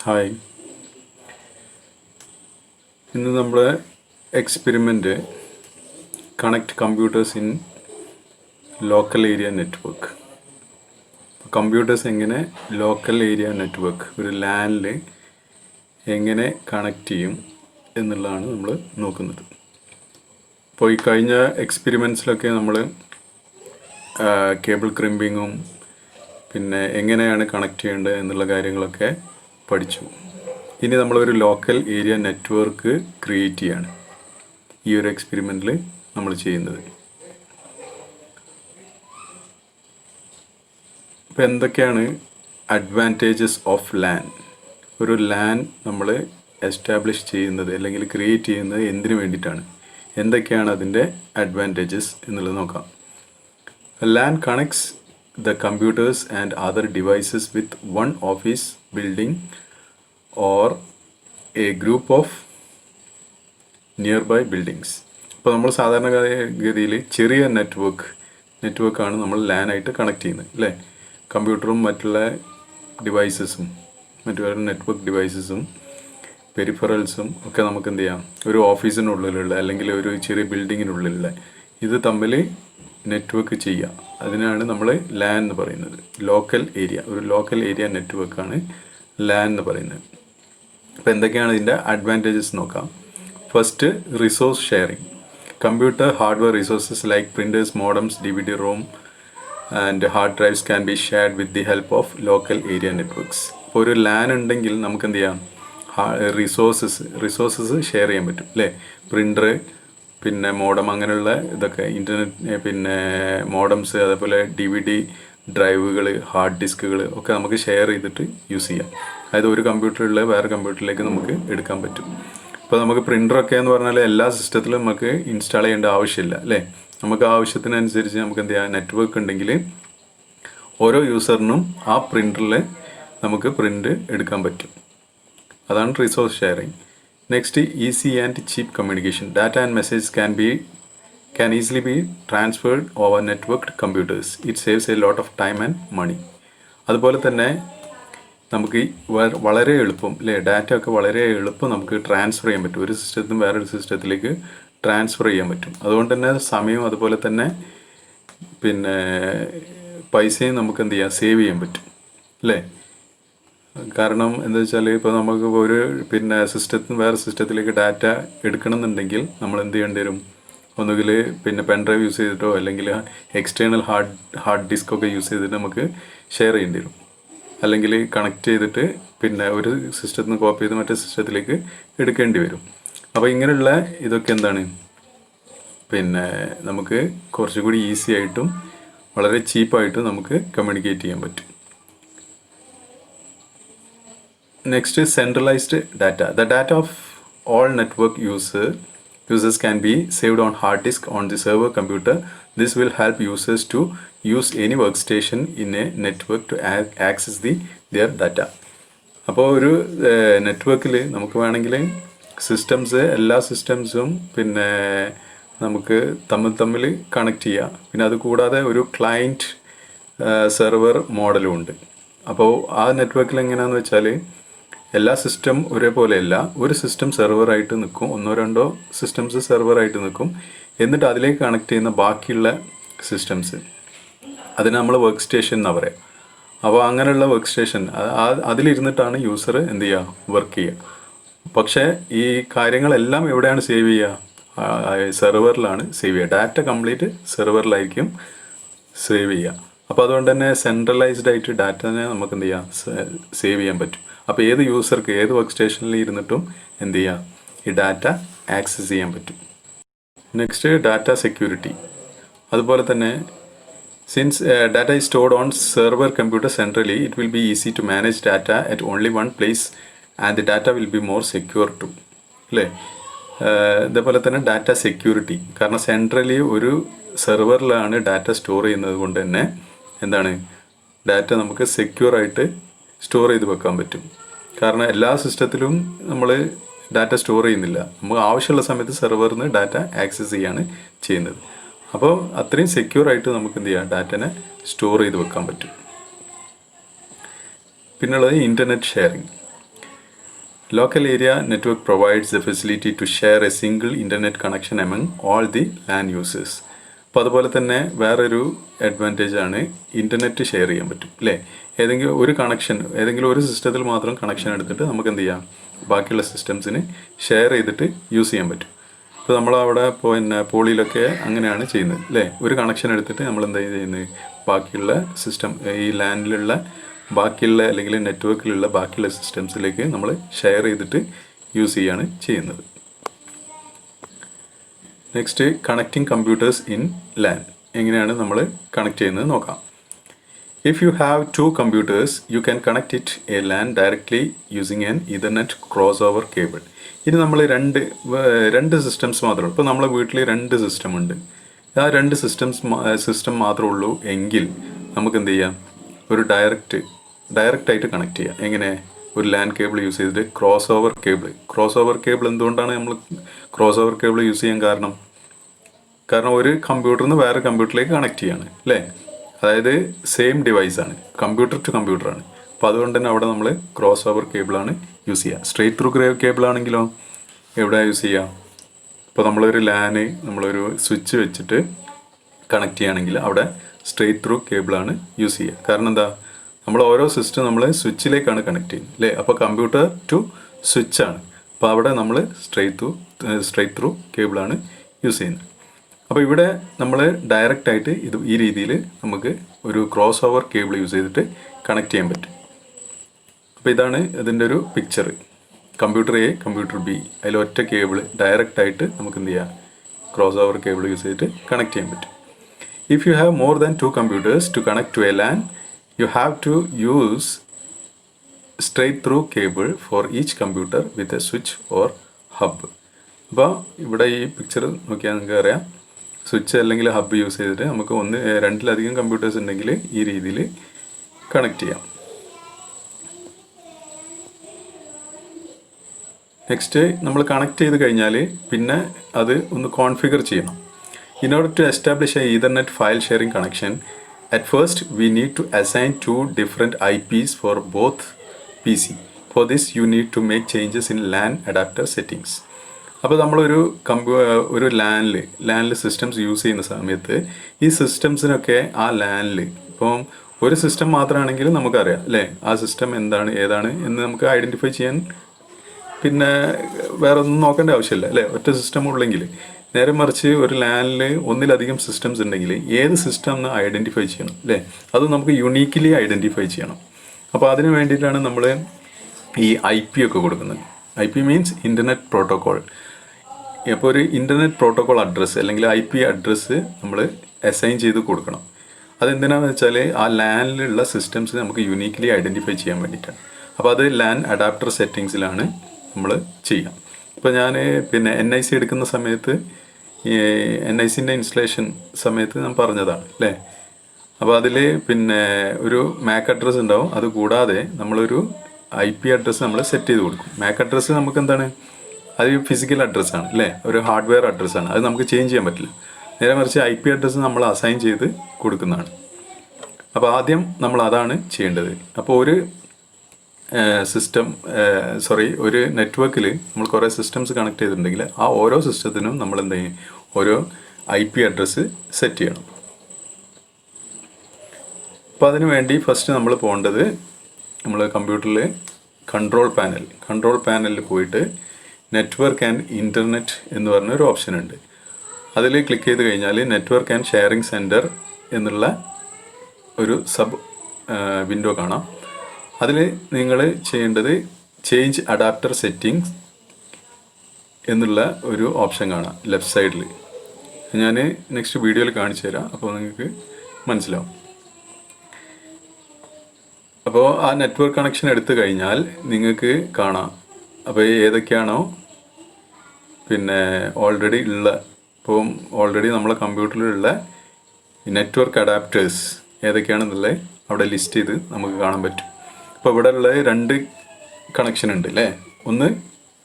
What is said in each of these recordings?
Hi. ഇന്ന് നമ്മുടെ experiment connect computers in local area network. Computers എങ്ങനെ ലോക്കൽ ഏരിയ നെറ്റ്വർക്ക് ഒരു ലാനിൽ എങ്ങനെ കണക്ട് ചെയ്യും എന്നുള്ളതാണ് നമ്മൾ നോക്കുന്നത്. അപ്പോൾ ഈ കഴിഞ്ഞ എക്സ്പെരിമെൻറ്റ്സിലൊക്കെ നമ്മൾ കേബിൾ ക്രിമ്പിങ്ങും പിന്നെ എങ്ങനെയാണ് കണക്ട് ചെയ്യേണ്ടത് എന്നുള്ള കാര്യങ്ങളൊക്കെ പഠിച്ചു. ഇനി നമ്മളൊരു ലോക്കൽ ഏരിയ നെറ്റ്വർക്ക് ക്രിയേറ്റ് ചെയ്യാണ് ഈ ഒരു എക്സ്പെരിമെൻറ്റിൽ നമ്മൾ ചെയ്യുന്നത്. അപ്പോൾ എന്തൊക്കെയാണ് അഡ്വാൻറ്റേജസ് ഓഫ് ലാൻ? ഒരു ലാൻ നമ്മൾ എസ്റ്റാബ്ലിഷ് ചെയ്യുന്നത് അല്ലെങ്കിൽ ക്രിയേറ്റ് ചെയ്യുന്നത് എന്തിനു വേണ്ടിയിട്ടാണ്, എന്തൊക്കെയാണ് അതിൻ്റെ അഡ്വാൻറ്റേജസ് എന്നുള്ളത് നോക്കാം. LAN connects the computers and other devices with one office building or a group of nearby buildings. ഇപ്പോൾ നമ്മൾ സാധാരണഗതിയിൽ ചെറിയ നെറ്റ്വർക്കാണ് നമ്മൾ ലാനായിട്ട് കണക്ട് ചെയ്യുന്നത് അല്ലേ. കമ്പ്യൂട്ടറും മറ്റുള്ള ഡിവൈസസും മറ്റു നെറ്റ്വർക്ക് ഡിവൈസസും പെരിഫറൽസും ഒക്കെ നമുക്ക് എന്ത് ചെയ്യാം, ഒരു ഓഫീസിനുള്ളിലുള്ള അല്ലെങ്കിൽ ഒരു ചെറിയ ബിൽഡിങ്ങിനുള്ളിലുള്ള ഇത് തമ്മിൽ നെറ്റ്വർക്ക് ചെയ്യാം. അതിനാണ് നമ്മൾ ലാൻ എന്ന് പറയുന്നത്. ലോക്കൽ ഏരിയ, ഒരു ലോക്കൽ ഏരിയ നെറ്റ്വർക്കാണ് ലാൻ എന്ന് പറയുന്നത്. അപ്പോൾ എന്തൊക്കെയാണ് ഇതിൻ്റെ അഡ്വാൻറ്റേജസ് നോക്കാം. First, resource sharing. Computer hardware resources like printers, modems, DVD ROM and hard drives can be shared with the help of local area networks. ഇപ്പോൾ ഒരു ലാൻ ഉണ്ടെങ്കിൽ നമുക്ക് എന്ത് ചെയ്യാം, റിസോഴ്സസ് ഷെയർ ചെയ്യാൻ പറ്റും അല്ലേ. പ്രിൻ്റർ, പിന്നെ മോഡം, അങ്ങനെയുള്ള ഇതൊക്കെ ഇൻ്റർനെറ്റ്, പിന്നെ മോഡംസ്, അതേപോലെ DVD ഡ്രൈവുകൾ, ഹാർഡ് ഡിസ്കുകൾ ഒക്കെ നമുക്ക് ഷെയർ ചെയ്തിട്ട് യൂസ് ചെയ്യാം. അതായത് ഒരു കമ്പ്യൂട്ടറിലുള്ള വേറെ കമ്പ്യൂട്ടറിലേക്ക് നമുക്ക് എടുക്കാൻ പറ്റും. ഇപ്പോൾ നമുക്ക് പ്രിൻ്ററൊക്കെ എന്ന് പറഞ്ഞാൽ എല്ലാ സിസ്റ്റത്തിലും നമുക്ക് ഇൻസ്റ്റാൾ ചെയ്യേണ്ട ആവശ്യമില്ല അല്ലേ. നമുക്ക് ആവശ്യത്തിനനുസരിച്ച് നമുക്ക് എന്ത് ചെയ്യാം, നെറ്റ്വർക്ക് ഉണ്ടെങ്കിൽ ഓരോ യൂസറിനും ആ പ്രിൻ്ററിൽ നമുക്ക് പ്രിൻ്റ് എടുക്കാൻ പറ്റും. അതാണ് resource sharing. Next, easy and cheap communication. Data and messages can easily be transferred over networked computers. It saves a lot of time and money. അതുപോലെ തന്നെ നമുക്ക് വളരെ എളുപ്പം അല്ലേ, ഡാറ്റ ഒക്കെ വളരെ എളുപ്പം നമുക്ക് ട്രാൻസ്ഫർ ചെയ്യാൻ പറ്റും. ഒരു സിസ്റ്റത്തിൽ നിന്ന് വേറൊരു സിസ്റ്റത്തിലേക്ക് ട്രാൻസ്ഫർ ചെയ്യാൻ പറ്റും. അതുകൊണ്ട് തന്നെ സമയവും അതുപോലെ തന്നെ പിന്നെ പൈസയും നമുക്ക് എന്ത് ചെയ്യാം, സേവ് ചെയ്യാൻ പറ്റും അല്ലേ. കാരണം എന്താ വെച്ചാൽ ഇപ്പോൾ നമുക്ക് ഒരു പിന്നെ സിസ്റ്റത്തിൽ നിന്ന് വേറെ സിസ്റ്റത്തിലേക്ക് ഡാറ്റ എടുക്കണമെന്നുണ്ടെങ്കിൽ നമ്മൾ എന്ത് ചെയ്യേണ്ടി വരും, ഒന്നുകിൽ പിന്നെ പെൻ ഡ്രൈവ് യൂസ് ചെയ്തിട്ടോ അല്ലെങ്കിൽ എക്സ്റ്റേണൽ ഹാർഡ് ഡിസ്കൊക്കെ യൂസ് ചെയ്തിട്ട് നമുക്ക് ഷെയർ ചെയ്യേണ്ടി വരും. അല്ലെങ്കിൽ കണക്ട് ചെയ്തിട്ട് പിന്നെ ഒരു സിസ്റ്റത്തിൽ നിന്ന് കോപ്പി ചെയ്ത് മറ്റേ സിസ്റ്റത്തിലേക്ക് എടുക്കേണ്ടി വരും. അപ്പോൾ ഇങ്ങനെയുള്ള ഇതൊക്കെ എന്താണ്, പിന്നെ നമുക്ക് കുറച്ചുകൂടി ഈസി ആയിട്ടും വളരെ ചീപ്പായിട്ടും നമുക്ക് കമ്മ്യൂണിക്കേറ്റ് ചെയ്യാൻ പറ്റും. Next is centralized data. The data of all network users can be saved on hard disk on the server computer. This will help users to use any workstation in a network to access their data. അപ്പോൾ ഒരു നെറ്റ്വർക്കിൽ നമുക്ക് വേണമെങ്കിൽ എല്ലാ സിസ്റ്റംസും പിന്നെ നമുക്ക് തമ്മിൽ connect ചെയ്യാം. പിന്നെ അത് കൂടാതെ ഒരു ക്ലയൻറ്റ് സെർവർ മോഡലും ഉണ്ട്. അപ്പോൾ ആ നെറ്റ്വർക്കിൽ എങ്ങനെയാണെന്ന് വെച്ചാൽ എല്ലാ സിസ്റ്റം ഒരേപോലെയല്ല. ഒരു സിസ്റ്റം സെർവറായിട്ട് നിൽക്കും, ഒന്നോ രണ്ടോ സിസ്റ്റംസ് സെർവറായിട്ട് നിൽക്കും. എന്നിട്ട് അതിലേക്ക് കണക്ട് ചെയ്യുന്ന ബാക്കിയുള്ള സിസ്റ്റംസ്, അതിന് നമ്മൾ വർക്ക് സ്റ്റേഷൻ എന്നാണ് പറയുക. അപ്പോൾ അങ്ങനെയുള്ള വർക്ക് സ്റ്റേഷൻ അതിലിരുന്നിട്ടാണ് യൂസർ എന്ത് ചെയ്യുക, വർക്ക് ചെയ്യുക. പക്ഷേ ഈ കാര്യങ്ങളെല്ലാം എവിടെയാണ് സേവ് ചെയ്യുക, സെർവറിലാണ് സേവ് ചെയ്യുക. ഡാറ്റ കംപ്ലീറ്റ് സെർവറിലായിരിക്കും സേവ് ചെയ്യുക. അപ്പോൾ അതുകൊണ്ട് തന്നെ സെൻട്രലൈസ്ഡ് ആയിട്ട് ഡാറ്റനെ നമുക്ക് എന്ത് ചെയ്യാം, സേവ് ചെയ്യാൻ പറ്റും. അപ്പോൾ ഏത് യൂസർക്ക് ഏത് വർക്ക് സ്റ്റേഷനിൽ ഇരുന്നിട്ടും എന്ത് ചെയ്യാം, ഈ ഡാറ്റ ആക്സസ് ചെയ്യാൻ പറ്റും. Next, data security. അതുപോലെ തന്നെ since data is stored on server computer centrally, it will be easy to manage data at only one place and the data will be more secure too അല്ലേ. ഇതേപോലെ തന്നെ data security, കാരണം centrally ഒരു സെർവറിലാണ് data store ചെയ്യുന്നത് കൊണ്ട് തന്നെ എന്താണ്, data നമുക്ക് സെക്യൂറായിട്ട് സ്റ്റോർ ചെയ്ത് വെക്കാൻ പറ്റും. കാരണം എല്ലാ സിസ്റ്റത്തിലും നമ്മൾ ഡാറ്റ സ്റ്റോർ ചെയ്യുന്നില്ല. നമുക്ക് ആവശ്യമുള്ള സമയത്ത് സെർവറിൽ നിന്ന് ഡാറ്റ ആക്സസ് ചെയ്യാണ് ചെയ്യുന്നത്. അപ്പോൾ അത്രയും സെക്യൂറായിട്ട് നമുക്ക് എന്ത് ചെയ്യാം, ഡാറ്റനെ സ്റ്റോർ ചെയ്ത് വെക്കാൻ പറ്റും. പിന്നുള്ളത് internet sharing. Local area network provides the facility to share a single internet connection among all the LAN users. അപ്പോൾ അതുപോലെ തന്നെ വേറൊരു അഡ്വാൻറ്റേജ് ആണ് ഇൻ്റർനെറ്റ് ഷെയർ ചെയ്യാൻ പറ്റും അല്ലേ. ഏതെങ്കിലും ഒരു കണക്ഷൻ, ഏതെങ്കിലും ഒരു സിസ്റ്റത്തിൽ മാത്രം കണക്ഷൻ എടുത്തിട്ട് നമുക്ക് എന്ത് ചെയ്യാം, ബാക്കിയുള്ള സിസ്റ്റംസിന് ഷെയർ ചെയ്തിട്ട് യൂസ് ചെയ്യാൻ പറ്റും. ഇപ്പോൾ നമ്മളവിടെ പിന്നെ പോളിയിലൊക്കെ അങ്ങനെയാണ് ചെയ്യുന്നത് അല്ലേ. ഒരു കണക്ഷൻ എടുത്തിട്ട് നമ്മൾ എന്താ ചെയ്യുന്നത്, ബാക്കിയുള്ള സിസ്റ്റം ഈ ലാൻഡിലുള്ള ബാക്കിയുള്ള അല്ലെങ്കിൽ നെറ്റ്വർക്കിലുള്ള ബാക്കിയുള്ള സിസ്റ്റംസിലേക്ക് നമ്മൾ ഷെയർ ചെയ്തിട്ട് യൂസ് ചെയ്യാണ് ചെയ്യുന്നത്. Next, connecting computers in LAN. എങ്ങനെയാണ് നമ്മൾ കണക്ട് ചെയ്യുന്നത് നോക്കാം. If you have 2 computers, you can connect it a LAN directly using an Ethernet crossover cable. ഇനി നമ്മൾ രണ്ട് സിസ്റ്റംസ് മാത്രമേ ഉള്ളൂ. ഇപ്പോൾ നമ്മളെ വീട്ടിൽ 2 സിസ്റ്റം ഉണ്ട്. ആ 2 സിസ്റ്റം മാത്രമേ ഉള്ളൂ എങ്കിൽ നമുക്ക് എന്ത് ചെയ്യാം, ഒരു ഡയറക്റ്റായിട്ട് കണക്ട് ചെയ്യാം. എങ്ങനെ, ഒരു ലാൻ കേബിൾ യൂസ് ചെയ്തിട്ട് ക്രോസ് ഓവർ കേബിൾ എന്തുകൊണ്ടാണ് നമ്മൾ ക്രോസ് ഓവർ കേബിൾ യൂസ് ചെയ്യാൻ കാരണം ഒരു കമ്പ്യൂട്ടറിൽ നിന്ന് വേറെ കമ്പ്യൂട്ടറിലേക്ക് കണക്ട് ചെയ്യാണ് അല്ലേ. അതായത് സെയിം ഡിവൈസാണ്, കമ്പ്യൂട്ടർ ടു കമ്പ്യൂട്ടറാണ്. അപ്പോൾ അതുകൊണ്ട് തന്നെ അവിടെ നമ്മൾ ക്രോസ് ഓവർ കേബിളാണ് യൂസ് ചെയ്യുക. സ്ട്രെയിറ്റ് ത്രൂ കേബിൾ ആണെങ്കിലോ എവിടെയാണ് യൂസ് ചെയ്യുക, ഇപ്പോൾ നമ്മളൊരു സ്വിച്ച് വെച്ചിട്ട് കണക്ട് ചെയ്യുകയാണെങ്കിൽ അവിടെ സ്ട്രെയിറ്റ് ത്രൂ കേബിളാണ് യൂസ് ചെയ്യുക. കാരണം എന്താ, നമ്മൾ ഓരോ സിസ്റ്റം നമ്മൾ സ്വിച്ചിലേക്കാണ് കണക്ട് ചെയ്യുന്നത് അല്ലേ. അപ്പോൾ കമ്പ്യൂട്ടർ ടു സ്വിച്ചാണ്. അപ്പോൾ അവിടെ നമ്മൾ സ്ട്രെയിറ്റ് ത്രൂ കേബിളാണ് യൂസ് ചെയ്യുന്നത്. അപ്പോൾ ഇവിടെ നമ്മൾ ഡയറക്റ്റായിട്ട് ഈ രീതിയിൽ നമുക്ക് ഒരു ക്രോസ് ഓവർ കേബിൾ യൂസ് ചെയ്തിട്ട് കണക്ട് ചെയ്യാൻ പറ്റും. അപ്പോൾ ഇതാണ് ഇതിൻ്റെ ഒരു picture. Computer A, computer B, അതിൽ ഒറ്റ കേബിൾ ഡയറക്റ്റായിട്ട് നമുക്ക് എന്ത് ചെയ്യാം, ക്രോസ് ഓവർ കേബിൾ യൂസ് ചെയ്തിട്ട് കണക്ട് ചെയ്യാൻ പറ്റും. If you have more than 2 computers to connect to a LAN, you have to use straight through cable for each computer with a switch or hub. അപ്പോൾ ഇവിടെ ഈ picture നോക്കിയാൽ നിങ്ങൾക്ക് അറിയാം, switch അല്ലെങ്കിൽ ഹബ്ബ് യൂസ് ചെയ്തിട്ട് നമുക്ക് 2-ലധികം കമ്പ്യൂട്ടേഴ്സ് ഉണ്ടെങ്കിൽ ഈ രീതിയിൽ കണക്ട് ചെയ്യാം. നെക്സ്റ്റ്, നമ്മൾ കണക്ട് ചെയ്ത് കഴിഞ്ഞാൽ പിന്നെ അത് ഒന്ന് കോൺഫിഗർ ചെയ്യണം. In order to establish an Ethernet file sharing connection, at first we need to assign 2 different IPs for both PC. For this you need to make changes in LAN adapter settings. അപ്പോൾ നമ്മളൊരു ലാനിൽ systems use ചെയ്യുന്ന സമയത്ത് ഈ സിസ്റ്റംസിനൊക്കെ ആ ലാനിൽ ഇപ്പം ഒരു system മാത്രമാണെങ്കിൽ നമുക്കറിയാം അല്ലേ, ആ സിസ്റ്റം ഏതാണ് എന്ന് നമുക്ക് ഐഡൻറ്റിഫൈ ചെയ്യാൻ പിന്നെ വേറെ ഒന്നും നോക്കേണ്ട ആവശ്യമില്ല അല്ലേ, ഒറ്റ സിസ്റ്റം ഉള്ളെങ്കിൽ. നേരെ മറിച്ച് ഒരു ലാനിൽ 1-ലധികം സിസ്റ്റംസ് ഉണ്ടെങ്കിൽ ഏത് സിസ്റ്റം എന്ന് ഐഡൻറ്റിഫൈ ചെയ്യണം അല്ലേ, അത് നമുക്ക് യുണീക്കലി ഐഡൻറ്റിഫൈ ചെയ്യണം. അപ്പോൾ അതിന് വേണ്ടിയിട്ടാണ് നമ്മൾ ഈ IP ഒക്കെ കൊടുക്കുന്നത്. IP means internet protocol. അപ്പോൾ ഒരു ഇൻ്റർനെറ്റ് പ്രോട്ടോക്കോൾ അഡ്രസ്സ് അല്ലെങ്കിൽ IP അഡ്രസ്സ് നമ്മൾ അസൈൻ ചെയ്ത് കൊടുക്കണം. അതെന്തിനാണെന്ന് വെച്ചാൽ ആ ലാനിലുള്ള സിസ്റ്റംസ് നമുക്ക് യുണീക്കലി ഐഡൻറ്റിഫൈ ചെയ്യാൻ വേണ്ടിയിട്ടാണ്. അപ്പോൾ അത് ലാൻ അഡാപ്റ്റർ സെറ്റിങ്സിലാണ് നമ്മൾ ചെയ്യാം. ഇപ്പോൾ ഞാൻ പിന്നെ NIC എടുക്കുന്ന സമയത്ത് NICൻ്റെ ഇൻസ്റ്റലേഷൻ സമയത്ത് ഞാൻ പറഞ്ഞതാണ് അല്ലേ. അപ്പോൾ അതിൽ പിന്നെ ഒരു MAC അഡ്രസ്സ് ഉണ്ടാവും. അതുകൂടാതെ നമ്മളൊരു IP അഡ്രസ്സ് നമ്മൾ സെറ്റ് ചെയ്ത് കൊടുക്കും. MAC അഡ്രസ്സ് നമുക്ക് എന്താണ്, അത് ഫിസിക്കൽ അഡ്രസ്സാണ് അല്ലേ, ഒരു ഹാർഡ്വെയർ അഡ്രസ്സാണ്, അത് നമുക്ക് ചേഞ്ച് ചെയ്യാൻ പറ്റില്ല. നേരെ മറിച്ച് IP അഡ്രസ്സ് നമ്മൾ അസൈൻ ചെയ്ത് കൊടുക്കുന്നതാണ്. അപ്പോൾ ആദ്യം നമ്മൾ അതാണ് ചെയ്യേണ്ടത്. അപ്പോൾ ഒരു നെറ്റ്വർക്കിൽ നമ്മൾ കുറേ സിസ്റ്റംസ് കണക്ട് ചെയ്തിട്ടുണ്ടെങ്കിൽ ആ ഓരോ സിസ്റ്റത്തിനും നമ്മൾ എന്ത് ചെയ്യും, ഓരോ IP അഡ്രസ്സ് സെറ്റ് ചെയ്യണം. അപ്പോൾ അതിനു വേണ്ടി ഫസ്റ്റ് നമ്മൾ പോകേണ്ടത്, നമ്മൾ കമ്പ്യൂട്ടറിൽ കൺട്രോൾ പാനലിൽ പോയിട്ട് നെറ്റ്വർക്ക് ആൻഡ് ഇൻ്റർനെറ്റ് എന്ന് പറഞ്ഞൊരു ഓപ്ഷൻ ഉണ്ട്. അതിൽ ക്ലിക്ക് ചെയ്ത് കഴിഞ്ഞാൽ നെറ്റ്വർക്ക് ആൻഡ് ഷെയറിംഗ് സെൻറ്റർ എന്നുള്ള ഒരു സബ് വിൻഡോ കാണാം. അതിൽ നിങ്ങൾ ചെയ്യേണ്ടത് ചേഞ്ച് അഡാപ്റ്റർ സെറ്റിങ്സ് എന്നുള്ള ഒരു ഓപ്ഷൻ കാണാം ലെഫ്റ്റ് സൈഡിൽ. ഞാൻ നെക്സ്റ്റ് വീഡിയോയിൽ കാണിച്ചു തരാം, അപ്പോൾ നിങ്ങൾക്ക് മനസ്സിലാവും. അപ്പോൾ ആ നെറ്റ്വർക്ക് കണക്ഷൻ എടുത്തു കഴിഞ്ഞാൽ നിങ്ങൾക്ക് കാണാം അപ്പോൾ ഏതൊക്കെയാണോ പിന്നെ ഓൾറെഡി നമ്മളെ കമ്പ്യൂട്ടറിലുള്ള നെറ്റ്വർക്ക് അഡാപ്റ്റേഴ്സ് ഏതൊക്കെയാണെന്നുള്ളത് അവിടെ ലിസ്റ്റ് ചെയ്ത് നമുക്ക് കാണാൻ പറ്റും. അപ്പോൾ ഇവിടെ ഉള്ള 2 കണക്ഷൻ ഉണ്ട് അല്ലേ. ഒന്ന്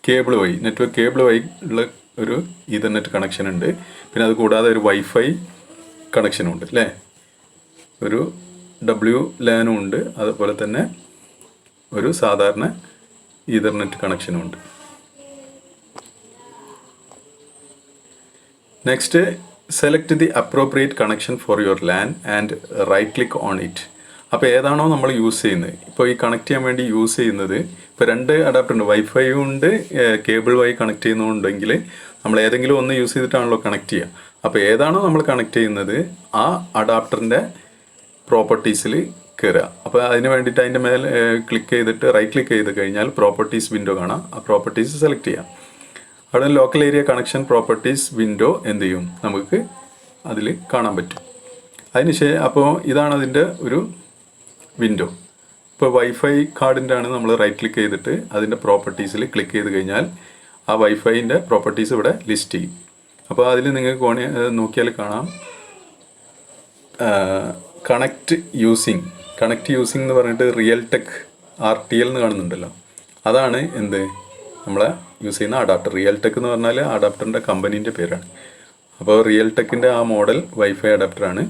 കേബിൾ വഴി, നെറ്റ്വർക്ക് കേബിൾ വഴി ഉള്ള ഒരു ഈതർനെറ്റ് കണക്ഷൻ ഉണ്ട്. പിന്നെ അത് കൂടാതെ ഒരു വൈഫൈ കണക്ഷനും ഉണ്ട് അല്ലേ, ഒരു WLAN ഉണ്ട്. അതുപോലെ തന്നെ ഒരു സാധാരണ ഈതർനെറ്റ് കണക്ഷനും ഉണ്ട്. Next, select the appropriate connection for your LAN and right click on it. അപ്പോൾ ഏതാണോ നമ്മൾ യൂസ് ചെയ്യുന്നത്, ഇപ്പോൾ ഈ കണക്ട് ചെയ്യാൻ വേണ്ടി യൂസ് ചെയ്യുന്നത്, ഇപ്പോൾ 2 അഡാപ്റ്റർ ഉണ്ട്, വൈഫൈയും ഉണ്ട്, കേബിൾ വഴി കണക്ട് ചെയ്യുന്നുണ്ടെങ്കിൽ നമ്മൾ ഏതെങ്കിലും ഒന്ന് യൂസ് ചെയ്തിട്ടാണല്ലോ കണക്ട് ചെയ്യുക. അപ്പോൾ ഏതാണോ നമ്മൾ കണക്ട് ചെയ്യുന്നത് ആ അഡാപ്റ്ററിൻ്റെ പ്രോപ്പർട്ടീസിൽ കയറുക. അപ്പോൾ അതിന് വേണ്ടിയിട്ട് അതിൻ്റെ മേലെ ക്ലിക്ക് ചെയ്തിട്ട് റൈറ്റ് ക്ലിക്ക് ചെയ്ത് കഴിഞ്ഞാൽ പ്രോപ്പർട്ടീസ് വിൻഡോ കാണാം. ആ പ്രോപ്പർട്ടീസ് സെലക്ട് ചെയ്യാം. അവിടെ local area connection properties window എന്ത് ചെയ്യും, നമുക്ക് അതിൽ കാണാൻ പറ്റും. അപ്പോൾ ഇതാണ് അതിൻ്റെ ഒരു വിൻഡോ. ഇപ്പോൾ വൈഫൈ കാർഡിൻ്റെ ആണ് നമ്മൾ റൈറ്റ് ക്ലിക്ക് ചെയ്തിട്ട് അതിൻ്റെ പ്രോപ്പർട്ടീസിൽ ക്ലിക്ക് ചെയ്ത് കഴിഞ്ഞാൽ ആ വൈഫൈൻ്റെ പ്രോപ്പർട്ടീസ് ഇവിടെ ലിസ്റ്റ് ചെയ്യും. അപ്പോൾ അതിൽ നിങ്ങൾക്ക് നോക്കിയാൽ കാണാം കണക്റ്റ് യൂസിങ് എന്ന് പറഞ്ഞിട്ട് റിയൽ ടെക് RTL എന്ന് കാണുന്നുണ്ടല്ലോ. അതാണ് എന്ത് നമ്മളെ യൂസ് ചെയ്യുന്ന അഡാപ്റ്റർ. റിയൽ ടെക് എന്ന് പറഞ്ഞാൽ അഡാപ്റ്ററിൻ്റെ കമ്പനീൻ്റെ പേരാണ്. അപ്പോൾ റിയൽ ടെക്കിൻ്റെ ആ മോഡൽ വൈഫൈ അഡാപ്റ്ററാണ്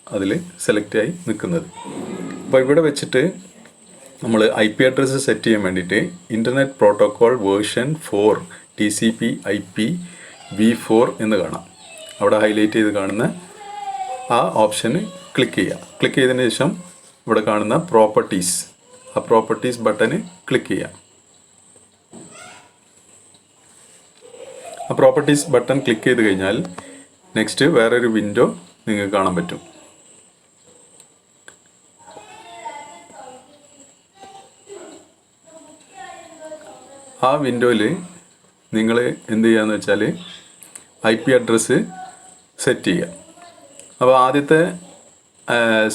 അതിൽ സെലക്ട് ആയി നിൽക്കുന്നത്. അപ്പോൾ ഇവിടെ വെച്ചിട്ട് നമ്മൾ IP അഡ്രസ്സ് സെറ്റ് ചെയ്യാൻ വേണ്ടിയിട്ട് internet protocol version 4 TCP/IP v4 എന്ന് കാണാം. അവിടെ ഹൈലൈറ്റ് ചെയ്ത് കാണുന്ന ആ ഓപ്ഷന് ക്ലിക്ക് ചെയ്യുക. ക്ലിക്ക് ചെയ്തതിന് ശേഷം ഇവിടെ കാണുന്ന പ്രോപ്പർട്ടീസ്, ആ പ്രോപ്പർട്ടീസ് ബട്ടന് ക്ലിക്ക് ചെയ്യുക. ആ പ്രോപ്പർട്ടീസ് ബട്ടൺ ക്ലിക്ക് ചെയ്ത് കഴിഞ്ഞാൽ നെക്സ്റ്റ് വേറൊരു വിൻഡോ നിങ്ങൾക്ക് കാണാൻ പറ്റും. ആ വിൻഡോയിൽ നിങ്ങൾ എന്ത് ചെയ്യുകയെന്ന് വെച്ചാൽ IP അഡ്രസ്സ് സെറ്റ് ചെയ്യുക. അപ്പോൾ ആദ്യത്തെ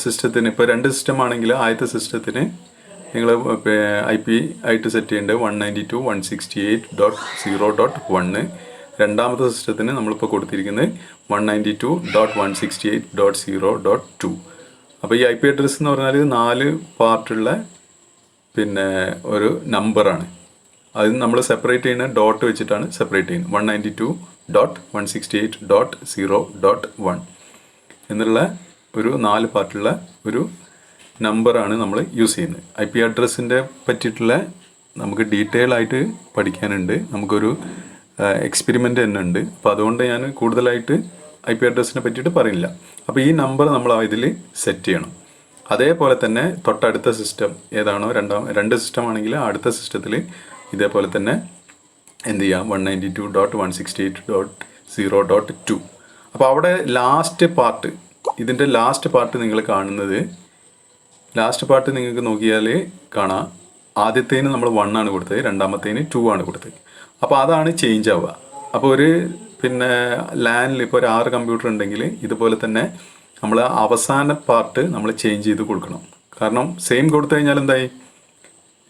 സിസ്റ്റത്തിന്, ഇപ്പോൾ 2 സിസ്റ്റം ആണെങ്കിൽ ആദ്യത്തെ സിസ്റ്റത്തിന് നിങ്ങൾ IP ആയിട്ട് സെറ്റ് ചെയ്യേണ്ടത് 192.168.0.1. രണ്ടാമത്തെ സിസ്റ്റത്തിന് നമ്മളിപ്പോൾ കൊടുത്തിരിക്കുന്നത് 192.168.0.2. അപ്പോൾ ഈ IP അഡ്രസ്സ് എന്ന് പറഞ്ഞാൽ 4 പാർട്ടുള്ള ഒരു നമ്പറാണ്. അത് നമ്മൾ സെപ്പറേറ്റ് ചെയ്യുന്ന ഡോട്ട് വെച്ചിട്ടാണ് സെപ്പറേറ്റ് ചെയ്യുന്നത്. 192.168.0.1 എന്നുള്ള ഒരു 4 പാർട്ടുള്ള ഒരു നമ്പറാണ് നമ്മൾ യൂസ് ചെയ്യുന്നത്. IP അഡ്രസ്സിൻ്റെ പറ്റിയിട്ടുള്ള നമുക്ക് ഡീറ്റെയിൽ ആയിട്ട് പഠിക്കാനുണ്ട്. നമുക്കൊരു എക്സ്പെരിമെൻ്റ് തന്നെ ഉണ്ട്. അപ്പോൾ അതുകൊണ്ട് ഞാൻ കൂടുതലായിട്ട് IP അഡ്രസ്സിനെ പറ്റിയിട്ട് പറയില്ല. അപ്പോൾ ഈ നമ്പർ നമ്മൾ ഇതിൽ സെറ്റ് ചെയ്യണം. അതേപോലെ തന്നെ തൊട്ടടുത്ത സിസ്റ്റം ഏതാണോ, 2 സിസ്റ്റം ആണെങ്കിൽ അടുത്ത സിസ്റ്റത്തിൽ ഇതേപോലെ തന്നെ എന്ത് ചെയ്യാം, 192.168.0.2. അപ്പോൾ അവിടെ ലാസ്റ്റ് പാർട്ട്, ഇതിൻ്റെ ലാസ്റ്റ് പാർട്ട് നിങ്ങൾ കാണുന്നത്, ലാസ്റ്റ് പാർട്ട് നിങ്ങൾക്ക് നോക്കിയാൽ കാണാം, ആദ്യത്തേന് നമ്മൾ 1 ആണ് കൊടുത്തത്, രണ്ടാമത്തേന് 2 ആണ് കൊടുത്തത്. അപ്പോൾ അതാണ് ചേഞ്ച് ആവുക. അപ്പോൾ ഒരു ലാനിൽ ഇപ്പോൾ ഒരു 6 കമ്പ്യൂട്ടർ ഉണ്ടെങ്കിൽ ഇതുപോലെ തന്നെ നമ്മൾ അവസാന പാർട്ട് നമ്മൾ ചേഞ്ച് ചെയ്ത് കൊടുക്കണം. കാരണം സെയിം കൊടുത്തു കഴിഞ്ഞാൽ എന്തായി,